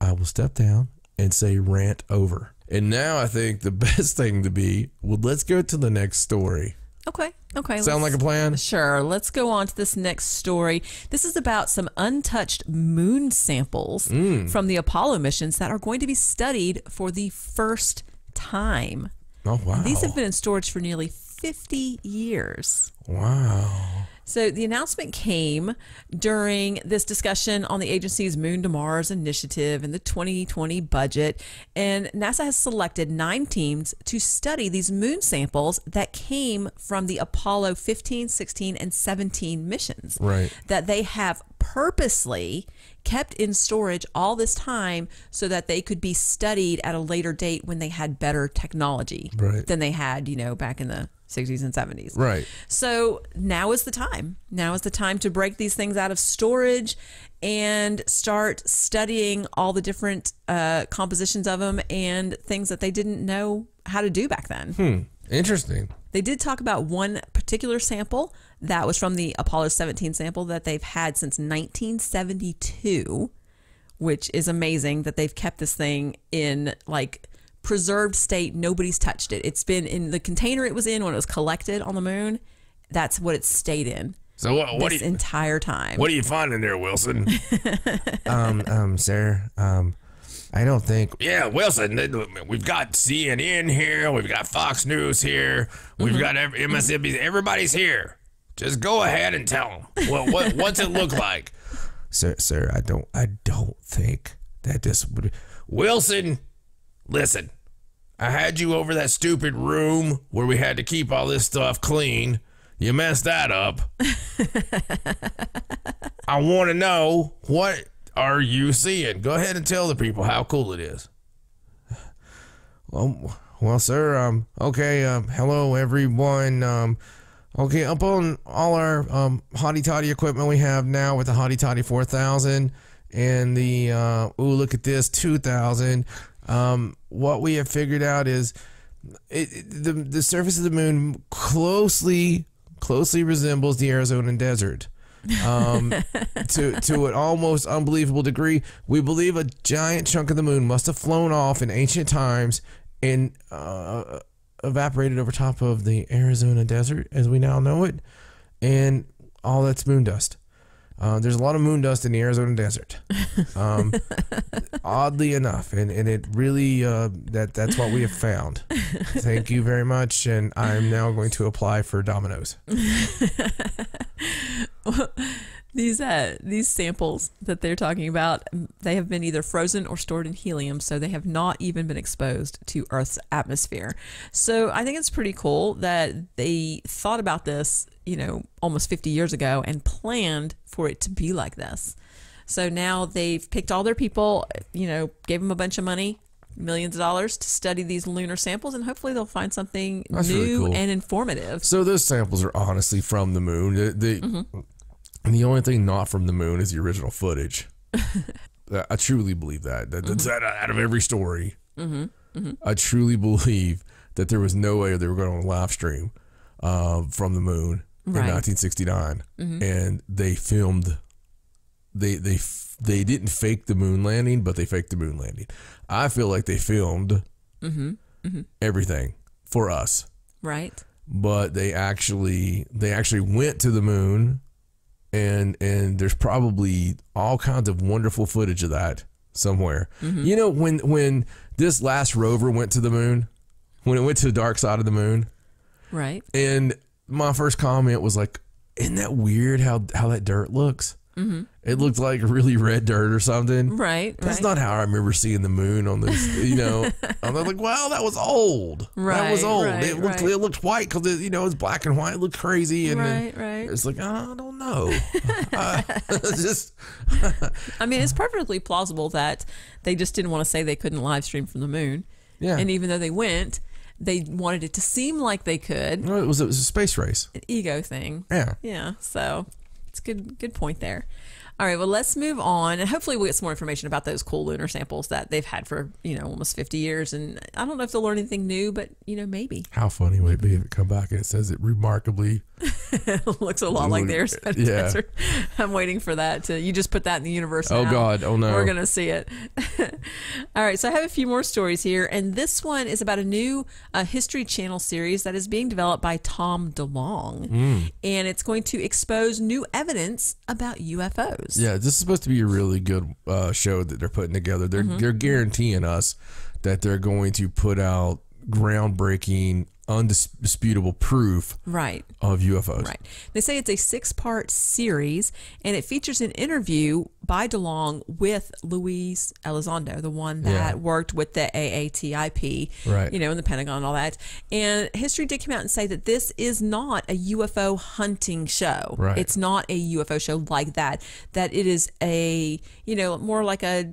S4: I will step down and say rant over. And now I think the best thing to be, let's go to the next story.
S2: Okay.
S4: Sound like a plan?
S2: Sure. Let's go on to this next story. This is about some untouched moon samples from the Apollo missions that are going to be studied for the first time.
S4: Oh, wow.
S2: These have been in storage for nearly 50 years.
S4: Wow.
S2: So the announcement came during this discussion on the agency's Moon to Mars initiative and the 2020 budget. And NASA has selected 9 teams to study these moon samples that came from the Apollo 15, 16, and 17 missions.
S4: Right.
S2: That they have purposely kept in storage all this time so that they could be studied at a later date when they had better technology than they had, back in the 60s and 70s.
S4: Right.
S2: So now is the time. Now is the time to break these things out of storage and start studying all the different compositions of them and things that they didn't know how to do back then.
S4: Interesting.
S2: They did talk about one particular sample that was from the Apollo 17 sample that they've had since 1972, which is amazing that they've kept this thing in preserved state. Nobody's touched it. It's been in the container it was in when it was collected on the moon. That's what it stayed in.
S3: So what
S2: this entire time.
S3: What are you finding there, Wilson?
S4: Sir, I don't think.
S3: Yeah, Wilson, we've got CNN here. We've got Fox News here. We've got MSNBC. Everybody's here. Just go ahead and tell them. What's it look like?
S4: Sir, I don't think that this would.
S3: Wilson, listen. I had you over that stupid room where we had to keep all this stuff clean. You messed that up. I want to know, what are you seeing? Go ahead and tell the people how cool it is.
S4: Well, sir, okay, hello, everyone. Okay, up on all our Hottie Toddy equipment we have now with the Hottie Toddy 4000 and the, look at this, 2000. What we have figured out is the surface of the moon closely resembles the Arizona desert. To an almost unbelievable degree. We believe a giant chunk of the moon must have flown off in ancient times and evaporated over top of the Arizona desert as we now know it, and all that's moon dust. There's a lot of moon dust in the Arizona desert, oddly enough, and it really that's what we have found. Thank you very much, and I'm now going to apply for Domino's.
S2: These samples that they're talking about, they have been either frozen or stored in helium, so they have not even been exposed to Earth's atmosphere. So I think it's pretty cool that they thought about this, almost 50 years ago and planned for it to be like this. So now they've picked all their people, gave them a bunch of money, millions of dollars to study these lunar samples, and hopefully they'll find something
S4: That's
S2: new
S4: really cool.
S2: and informative.
S4: So those samples are honestly from the moon. And the only thing not from the moon is the original footage. I truly believe that. That's out of every story. I truly believe that there was no way they were going to live stream from the moon in 1969, and they filmed. They didn't fake the moon landing, but they faked the moon landing. I feel like they filmed everything for us,
S2: right?
S4: But they actually went to the moon, and there's probably all kinds of wonderful footage of that somewhere. You know, when this last rover went to the moon, when it went to the dark side of the moon,
S2: right?
S4: And my first comment was like, "Isn't that weird how that dirt looks?" It looked like really red dirt or something.
S2: Right.
S4: That's not how I remember seeing the moon on this. You know, I'm like, well, that was old.
S2: Right.
S4: That was old.
S2: Right,
S4: it looked white because it's black and white. It looked crazy. And
S2: right.
S4: It's like, I don't know. Just.
S2: I mean, it's perfectly plausible that they just didn't want to say they couldn't live stream from the moon.
S4: Yeah.
S2: And even though they went, they wanted it to seem like they could.
S4: No, it was a space race.
S2: An ego thing.
S4: Yeah.
S2: Yeah. So it's good point there. All right, well, let's move on, and hopefully we'll get some more information about those cool lunar samples that they've had for, almost 50 years, and I don't know if they'll learn anything new, but, maybe.
S4: How funny would it be if it come back and it says it remarkably...
S2: looks a lot like theirs.
S4: Yeah.
S2: I'm waiting for that. You just put that in the universe
S4: Oh,
S2: now.
S4: God. Oh, no.
S2: We're going to see it. All right, so I have a few more stories here, and this one is about a new History Channel series that is being developed by Tom DeLonge, and it's going to expose new evidence about UFOs.
S4: Yeah, this is supposed to be a really good show that they're putting together. They're guaranteeing us that they're going to put out groundbreaking, undisputable proof of UFOs.
S2: Right. They say it's a 6-part series, and it features an interview by DeLonge with Luis Elizondo, the one that worked with the AATIP, in the Pentagon and all that. And history did come out and say that this is not a UFO hunting show.
S4: Right.
S2: It's not a UFO show like that. That it is a, more like a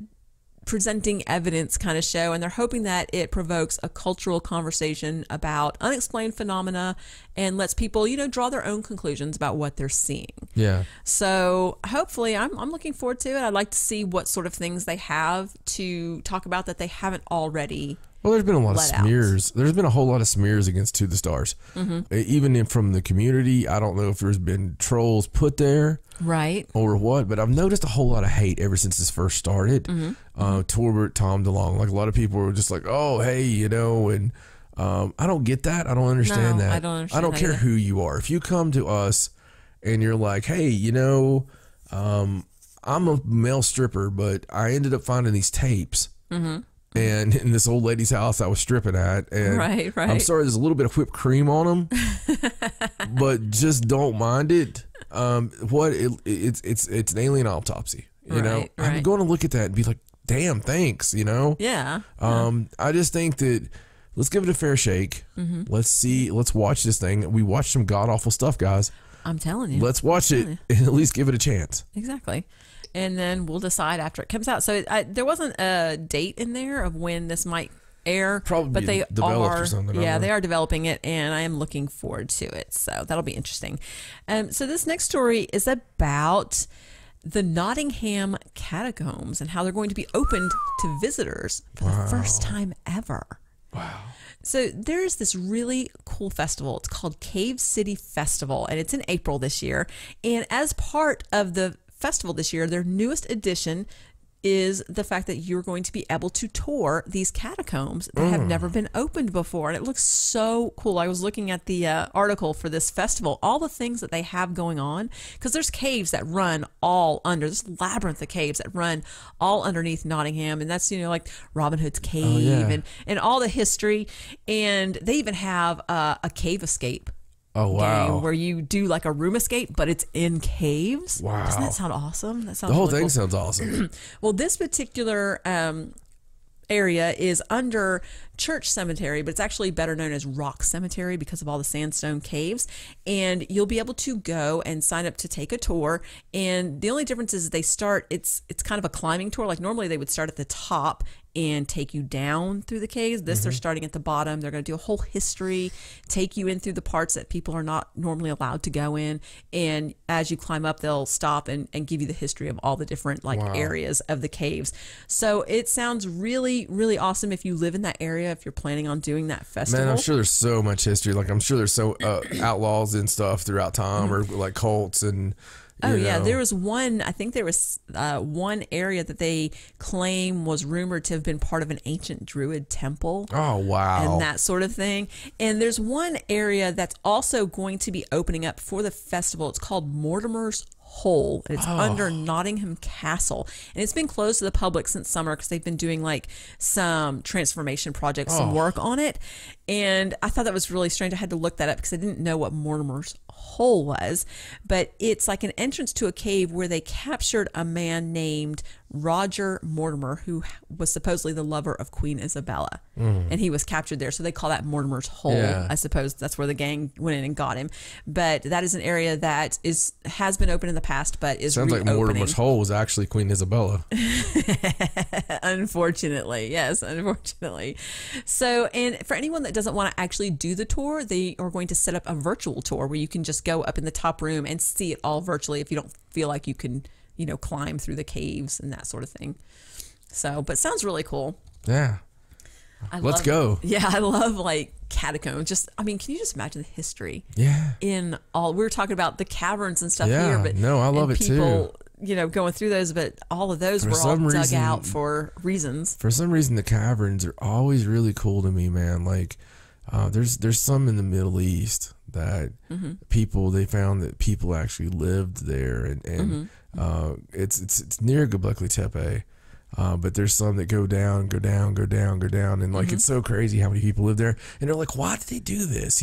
S2: presenting evidence kind of show, and they're hoping that it provokes a cultural conversation about unexplained phenomena and lets people, draw their own conclusions about what they're seeing.
S4: Yeah.
S2: So hopefully, I'm looking forward to it. I'd like to see what sort of things they have to talk about that they haven't already.
S4: Well, there's been a lot of smears. There's been a whole lot of smears against To the Stars. Even from the community. I don't know if there's been trolls put there.
S2: Right.
S4: Or what, but I've noticed a whole lot of hate ever since this first started toward Tom DeLonge. Like, a lot of people were just like, oh, hey, and I don't get that. I don't understand that.
S2: I don't understand
S4: I don't care who you are. If you come to us and you're like, hey, I'm a male stripper, but I ended up finding these tapes. And in this old lady's house I was stripping at, and
S2: right.
S4: I'm sorry, there's a little bit of whipped cream on them, but just don't mind it. It's an alien autopsy, know. I'm going to look at that and be like, damn, thanks,
S2: Yeah.
S4: I just think that let's give it a fair shake. Let's watch this thing. We watched some god awful stuff, guys.
S2: I'm telling you.
S4: Let's watch it and at least give it a chance.
S2: Exactly. And then we'll decide after it comes out. So there wasn't a date in there of when this might air.
S4: Probably
S2: but they
S4: developed or something.
S2: Yeah, they are developing it, and I am looking forward to it. So that'll be interesting. So this next story is about the Nottingham catacombs and how they're going to be opened to visitors for the first time ever.
S4: Wow.
S2: So there's this really cool festival. It's called Cave City Festival, and it's in April this year. And as part of the festival this year, their newest addition is the fact that you're going to be able to tour these catacombs that have never been opened before. And it looks so cool. I was looking at the article for this festival, all the things that they have going on, because there's caves that run all under, this labyrinth of caves that run all underneath Nottingham. And that's, like Robin Hood's cave and all the history. And they even have a cave escape.
S4: Oh, wow.
S2: Game where you do like a room escape, but it's in caves.
S4: Wow.
S2: Doesn't that sound awesome? That sounds
S4: the whole
S2: really
S4: thing
S2: cool.
S4: sounds awesome.
S2: Well, this particular area is under Church Cemetery, but it's actually better known as Rock Cemetery because of all the sandstone caves. And you'll be able to go and sign up to take a tour. And the only difference is they start, it's kind of a climbing tour. Like normally they would start at the top and take you down through the caves. This, they're starting at the bottom. They're going to do a whole history, take you in through the parts that people are not normally allowed to go in. And as you climb up, they'll stop and give you the history of all the different areas of the caves. So it sounds really, really awesome if you live in that area, if you're planning on doing that festival.
S4: Man, I'm sure there's so much history. Like, I'm sure there's so outlaws and stuff throughout time, or like cults and...
S2: Oh, yeah. There was one, I think there was one area that they claim was rumored to have been part of an ancient Druid temple.
S4: Oh, wow.
S2: And that sort of thing. And there's one area that's also going to be opening up for the festival. It's called Mortimer's Hole. It's under Nottingham Castle, and it's been closed to the public since summer because they've been doing like some transformation projects, some work on it. And I thought that was really strange. I had to look that up because I didn't know what Mortimer's Hole was, but it's like an entrance to a cave where they captured a man named Roger Mortimer, who was supposedly the lover of Queen Isabella, and he was captured there. So they call that Mortimer's Hole.
S4: Yeah.
S2: I suppose that's where the gang went in and got him. But that is an area that has been open in the past, but is
S4: Sounds like
S2: reopening.
S4: Mortimer's Hole was actually Queen Isabella.
S2: Unfortunately, yes, unfortunately. So, and for anyone that doesn't want to actually do the tour, they are going to set up a virtual tour where you can just go up in the top room and see it all virtually if you don't feel like you can, climb through the caves and that sort of thing. So, but sounds really cool.
S4: Yeah. Let's go.
S2: Yeah, I love like catacombs. Can you just imagine the history?
S4: Yeah.
S2: In all, we were talking about the caverns and stuff
S4: Yeah,
S2: here, but
S4: no, I love it
S2: people, going through those, but all of those were all dug out for reasons.
S4: For some reason, the caverns are always really cool to me, man. Like, there's some in the Middle East that they found that people actually lived there, and it's near Göbekli Tepe. But there's some that go down, and like it's so crazy how many people live there, and they're like, why did they do this?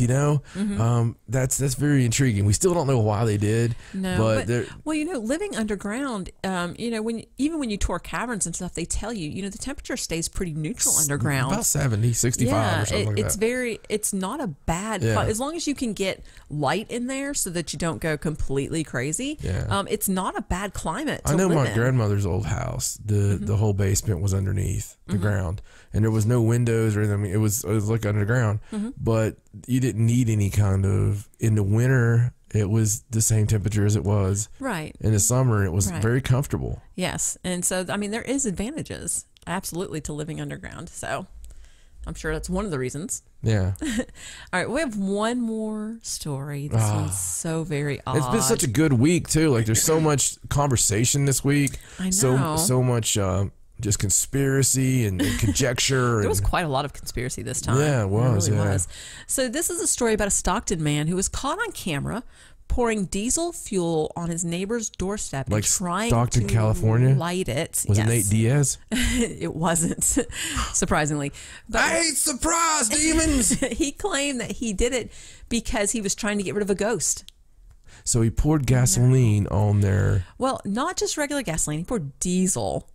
S4: That's very intriguing. We still don't know why they did.
S2: No, but living underground, when you tour caverns and stuff, they tell you, the temperature stays pretty neutral underground,
S4: about 70, 65 or something like that.
S2: It's not a bad, as long as you can get light in there so that you don't go completely crazy.
S4: Yeah.
S2: It's not a bad climate to
S4: I know
S2: live
S4: my
S2: in.
S4: grandmother's old house, the whole basement was underneath the ground, and there was no windows or anything. I mean, it was like underground, but you didn't need any kind of, in the winter it was the same temperature as it was
S2: right
S4: in the summer. It was very comfortable.
S2: Yes. And so there is advantages absolutely to living underground, so I'm sure that's one of the reasons.
S4: Yeah.
S2: All right, we have one more story. This one's so very odd.
S4: It's been such a good week too. Like, there's so much conversation this week.
S2: I know.
S4: So much just conspiracy and conjecture.
S2: There was quite a lot of conspiracy this time.
S4: Yeah, it was.
S2: There really was. So this is a story about a Stockton man who was caught on camera pouring diesel fuel on his neighbor's doorstep,
S4: like
S2: and trying
S4: Stockton,
S2: to
S4: California?
S2: light it.
S4: Was it Nate Diaz?
S2: It wasn't, surprisingly. But
S4: I ain't surprised, demons.
S2: he claimed that he did it because he was trying to get rid of a ghost.
S4: So he poured gasoline on there.
S2: Well, not just regular gasoline. He poured diesel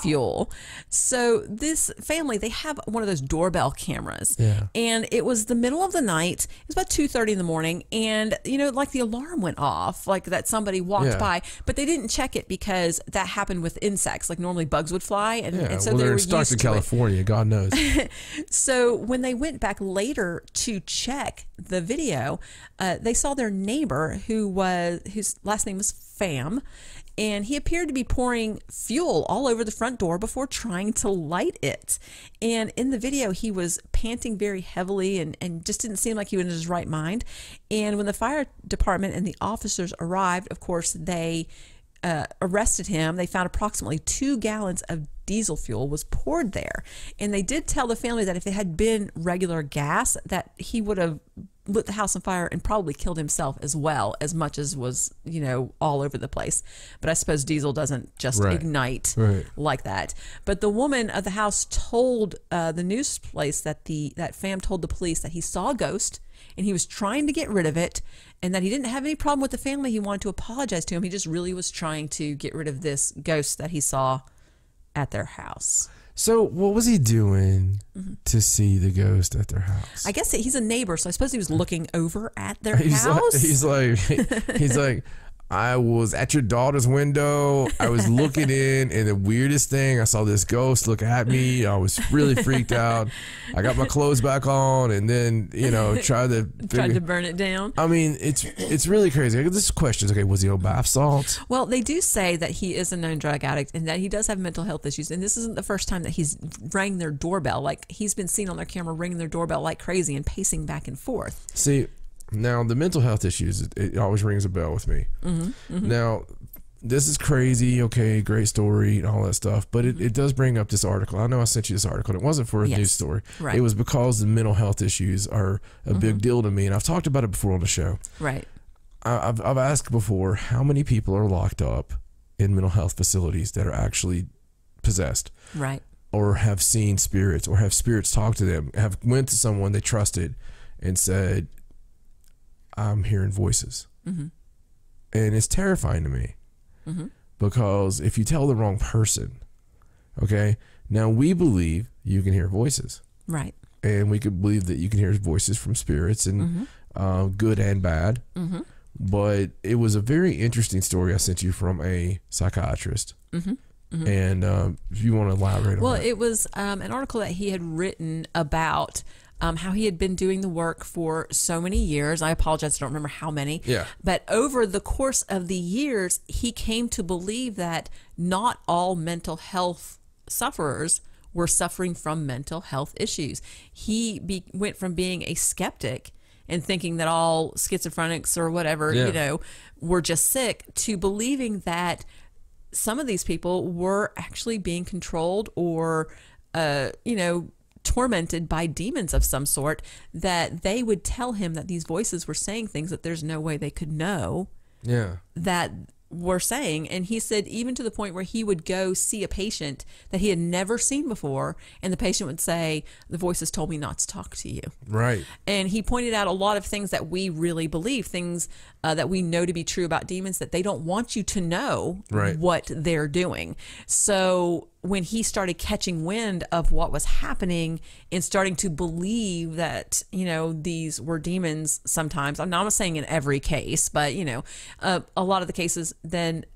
S2: fuel. So this family, they have one of those doorbell cameras.
S4: Yeah.
S2: And it was the middle of the night. It was about 2:30 in the morning. And, like the alarm went off, like that somebody walked by. But they didn't check it because that happened with insects. Like normally bugs would fly. And so they
S4: they're
S2: were
S4: in Stockton, California. God knows.
S2: So when they went back later to check the video, they saw their neighbor whose last name was Pham. And he appeared to be pouring fuel all over the front door before trying to light it. And in the video, he was panting very heavily and just didn't seem like he was in his right mind. And when the fire department and the officers arrived, of course, they arrested him. They found approximately 2 gallons of diesel fuel was poured there. And they did tell the family that if it had been regular gas, that he would have lit the house on fire and probably killed himself as well, as much as was, all over the place. But I suppose diesel doesn't just ignite like that. But the woman of the house told the news place that Pham told the police that he saw a ghost and he was trying to get rid of it, and that he didn't have any problem with the family. He wanted to apologize to him. He just really was trying to get rid of this ghost that he saw at their house.
S4: So what was he doing to see the ghost at their house?
S2: I guess he's a neighbor, so I suppose he was looking over at their house.
S4: He's like, I was at your daughter's window. I was looking in, and the weirdest thing, I saw this ghost look at me. I was really freaked out. I got my clothes back on, and then tried to
S2: burn it down.
S4: I mean, it's really crazy. This is questions. Okay, was he on bath salts?
S2: Well, they do say that he is a known drug addict and that he does have mental health issues. And this isn't the first time that he's rang their doorbell. Like, he's been seen on their camera ringing their doorbell like crazy and pacing back and forth.
S4: See, now the mental health issues, it always rings a bell with me. Now, this is crazy. Okay, great story and all that stuff. But it does bring up this article. I know I sent you this article. And it wasn't for a news story.
S2: Right.
S4: It was because the mental health issues are a big deal to me. And I've talked about it before on the show.
S2: Right.
S4: I've asked before, how many people are locked up in mental health facilities that are actually possessed?
S2: Right. Or
S4: have seen spirits, or have spirits talk to them, have went to someone they trusted and said, I'm hearing voices. And it's terrifying to me because if you tell the wrong person, okay, now we believe you can hear voices.
S2: Right.
S4: And we could believe that you can hear voices from spirits and good and bad. But it was a very interesting story I sent you from a psychiatrist. And if you want to elaborate on that.
S2: Well, it was an article that he had written about how he had been doing the work for so many years. I apologize, I don't remember how many.
S4: Yeah.
S2: But over the course of the years, he came to believe that not all mental health sufferers were suffering from mental health issues. He went from being a skeptic and thinking that all schizophrenics or whatever, were just sick, to believing that some of these people were actually being controlled or, tormented by demons of some sort, that they would tell him that these voices were saying things that there's no way they could know that were saying. And he said even to the point where he would go see a patient that he had never seen before, and the patient would say, the voices told me not to talk to you.
S4: Right.
S2: And he pointed out a lot of things that we really believe, things that we know to be true about demons, that they don't want you to know what they're doing. So when he started catching wind of what was happening and starting to believe that, these were demons sometimes, I'm not saying in every case, but, a lot of the cases, then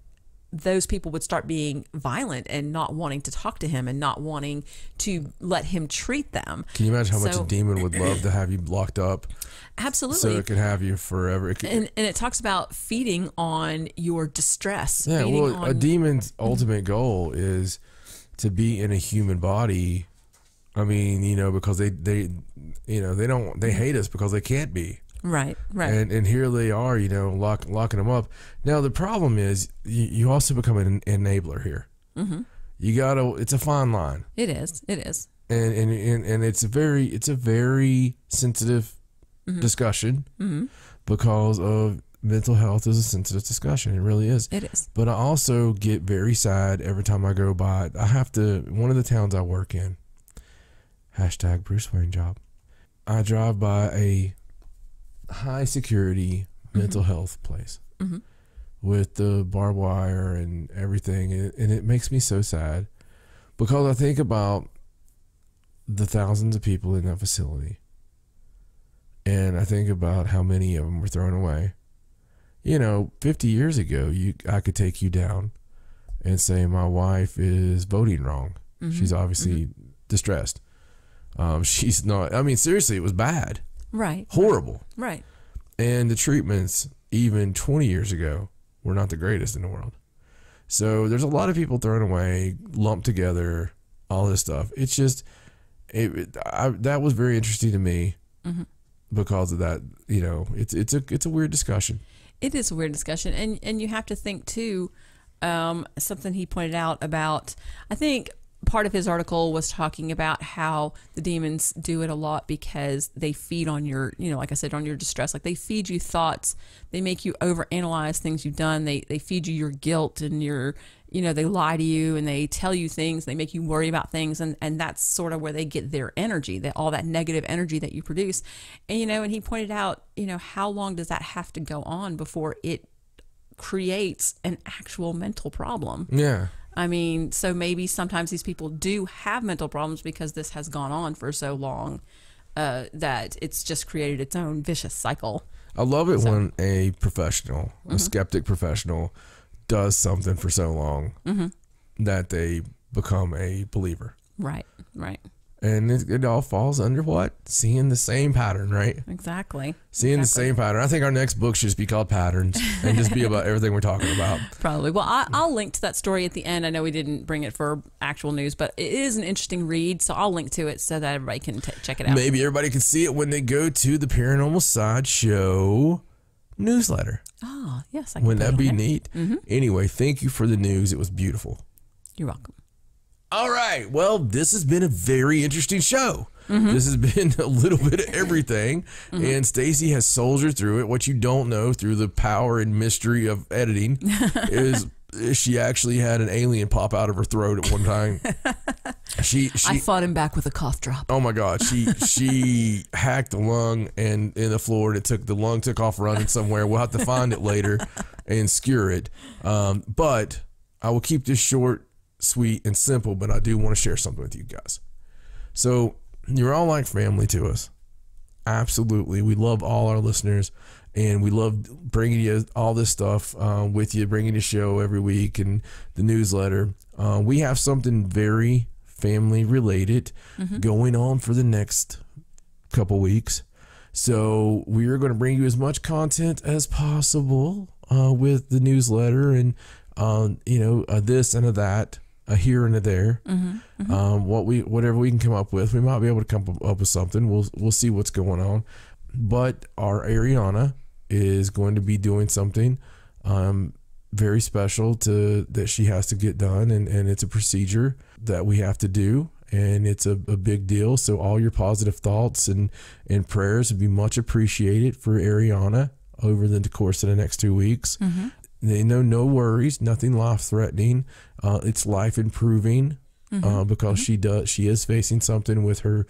S2: those people would start being violent and not wanting to talk to him and not wanting to let him treat them.
S4: Can you imagine how much a demon would love to have you locked up?
S2: Absolutely.
S4: So it could have you forever.
S2: And it talks about feeding on your distress.
S4: Yeah, well, a demon's ultimate goal is to be in a human body. I mean, because they hate us because they can't be.
S2: Right.
S4: And here they are, locking them up. Now the problem is you also become an enabler here. You gotta. It's a fine line.
S2: It is.
S4: And it's a very sensitive discussion because of mental health is a sensitive discussion. It really is.
S2: It is.
S4: But I also get very sad every time I go by. One of the towns I work in, # Bruce Wayne job. I drive by a high security mental health place with the barbed wire and everything. And it makes me so sad because I think about the thousands of people in that facility. And I think about how many of them were thrown away. 50 years ago, I could take you down and say, my wife is voting wrong. She's obviously distressed. She's not, seriously, it was bad.
S2: Right.
S4: Horrible.
S2: Right.
S4: And the treatments, even 20 years ago, were not the greatest in the world. So there's a lot of people thrown away, lumped together, all this stuff. It's just, that was very interesting to me because of that. It's a weird discussion.
S2: It is a weird discussion. And you have to think too, something he pointed out about, I think part of his article was talking about how the demons do it a lot because they feed on your, like I said, on your distress. Like they feed you thoughts. They make you overanalyze things you've done. They feed you your guilt and your, they lie to you and they tell you things. They make you worry about things. And that's sort of where they get their energy, all that negative energy that you produce. And, and he pointed out, how long does that have to go on before it creates an actual mental problem?
S4: Yeah.
S2: So maybe sometimes these people do have mental problems because this has gone on for so long that it's just created its own vicious cycle.
S4: I love it when a professional, a skeptic professional, does something for so long that they become a believer.
S2: Right.
S4: And it all falls under what? Seeing the same pattern, right?
S2: Exactly.
S4: Seeing the same pattern. I think our next book should just be called Patterns and just be about everything we're talking about.
S2: Probably. Well, I'll link to that story at the end. I know we didn't bring it for actual news, but it is an interesting read, so I'll link to it so that everybody can check it out.
S4: Maybe everybody can see it when they go to the Paranormal Sideshow newsletter.
S2: Oh, yes. I can
S4: Wouldn't that be
S2: there.
S4: neat? Anyway, thank you for the news. It was beautiful.
S2: You're welcome.
S4: All right. Well, this has been a very interesting show. This has been a little bit of everything, and Stacy has soldiered through it. What you don't know through the power and mystery of editing is she actually had an alien pop out of her throat at one time. I
S2: fought him back with a cough drop.
S4: Oh my God. She hacked the lung and in the floor, and the lung took off running somewhere. We'll have to find it later and skewer it. But I will keep this short, sweet, and simple, but I do want to share something with you guys. So you're all like family to us. Absolutely. We love all our listeners, and we love bringing you all this stuff with you, bringing the show every week and the newsletter. We have something very family related going on for the next couple weeks. So we are going to bring you as much content as possible with the newsletter and, this and a that. A here and a there. Whatever we can come up with, we might be able to come up with something. We'll see what's going on. But our Ariana is going to be doing something very special that she has to get done, and it's a procedure that we have to do, and it's a big deal. So all your positive thoughts and prayers would be much appreciated for Ariana over the course of the next 2 weeks. They know no worries, nothing life threatening. It's life improving because she is facing something with her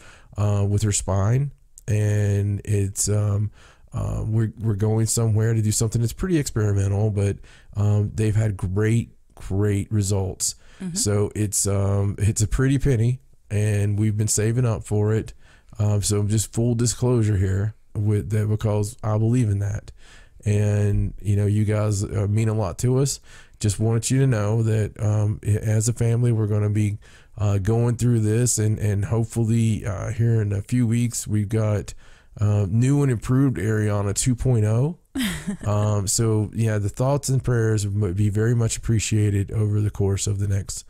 S4: spine, and it's we're going somewhere to do something that's pretty experimental, but they've had great results. So it's a pretty penny, and we've been saving up for it. So just full disclosure here with that, because I believe in that. And, you guys mean a lot to us. Just wanted you to know that as a family, we're going to be going through this. And hopefully here in a few weeks, we've got new and improved Ariana 2.0. So, yeah, the thoughts and prayers would be very much appreciated over the course of the next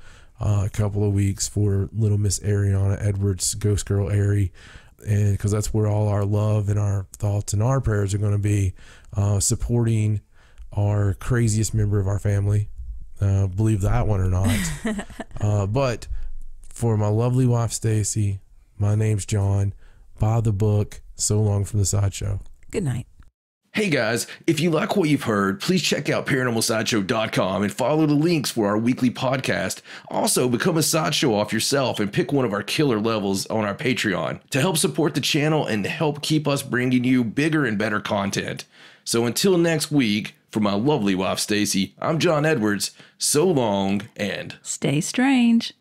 S4: couple of weeks for little Miss Ariana Edwards, Ghost Girl Ari. And because that's where all our love and our thoughts and our prayers are going to be, supporting our craziest member of our family. Believe that one or not. But for my lovely wife, Stacy, my name's John. Buy the book, So Long from the Sideshow.
S2: Good night.
S3: Hey guys, if you like what you've heard, please check out ParanormalSideshow.com and follow the links for our weekly podcast. Also, become a sideshow off yourself and pick one of our killer levels on our Patreon to help support the channel and to help keep us bringing you bigger and better content. So until next week, for my lovely wife Stacy, I'm John Edwards. So long and
S6: stay strange.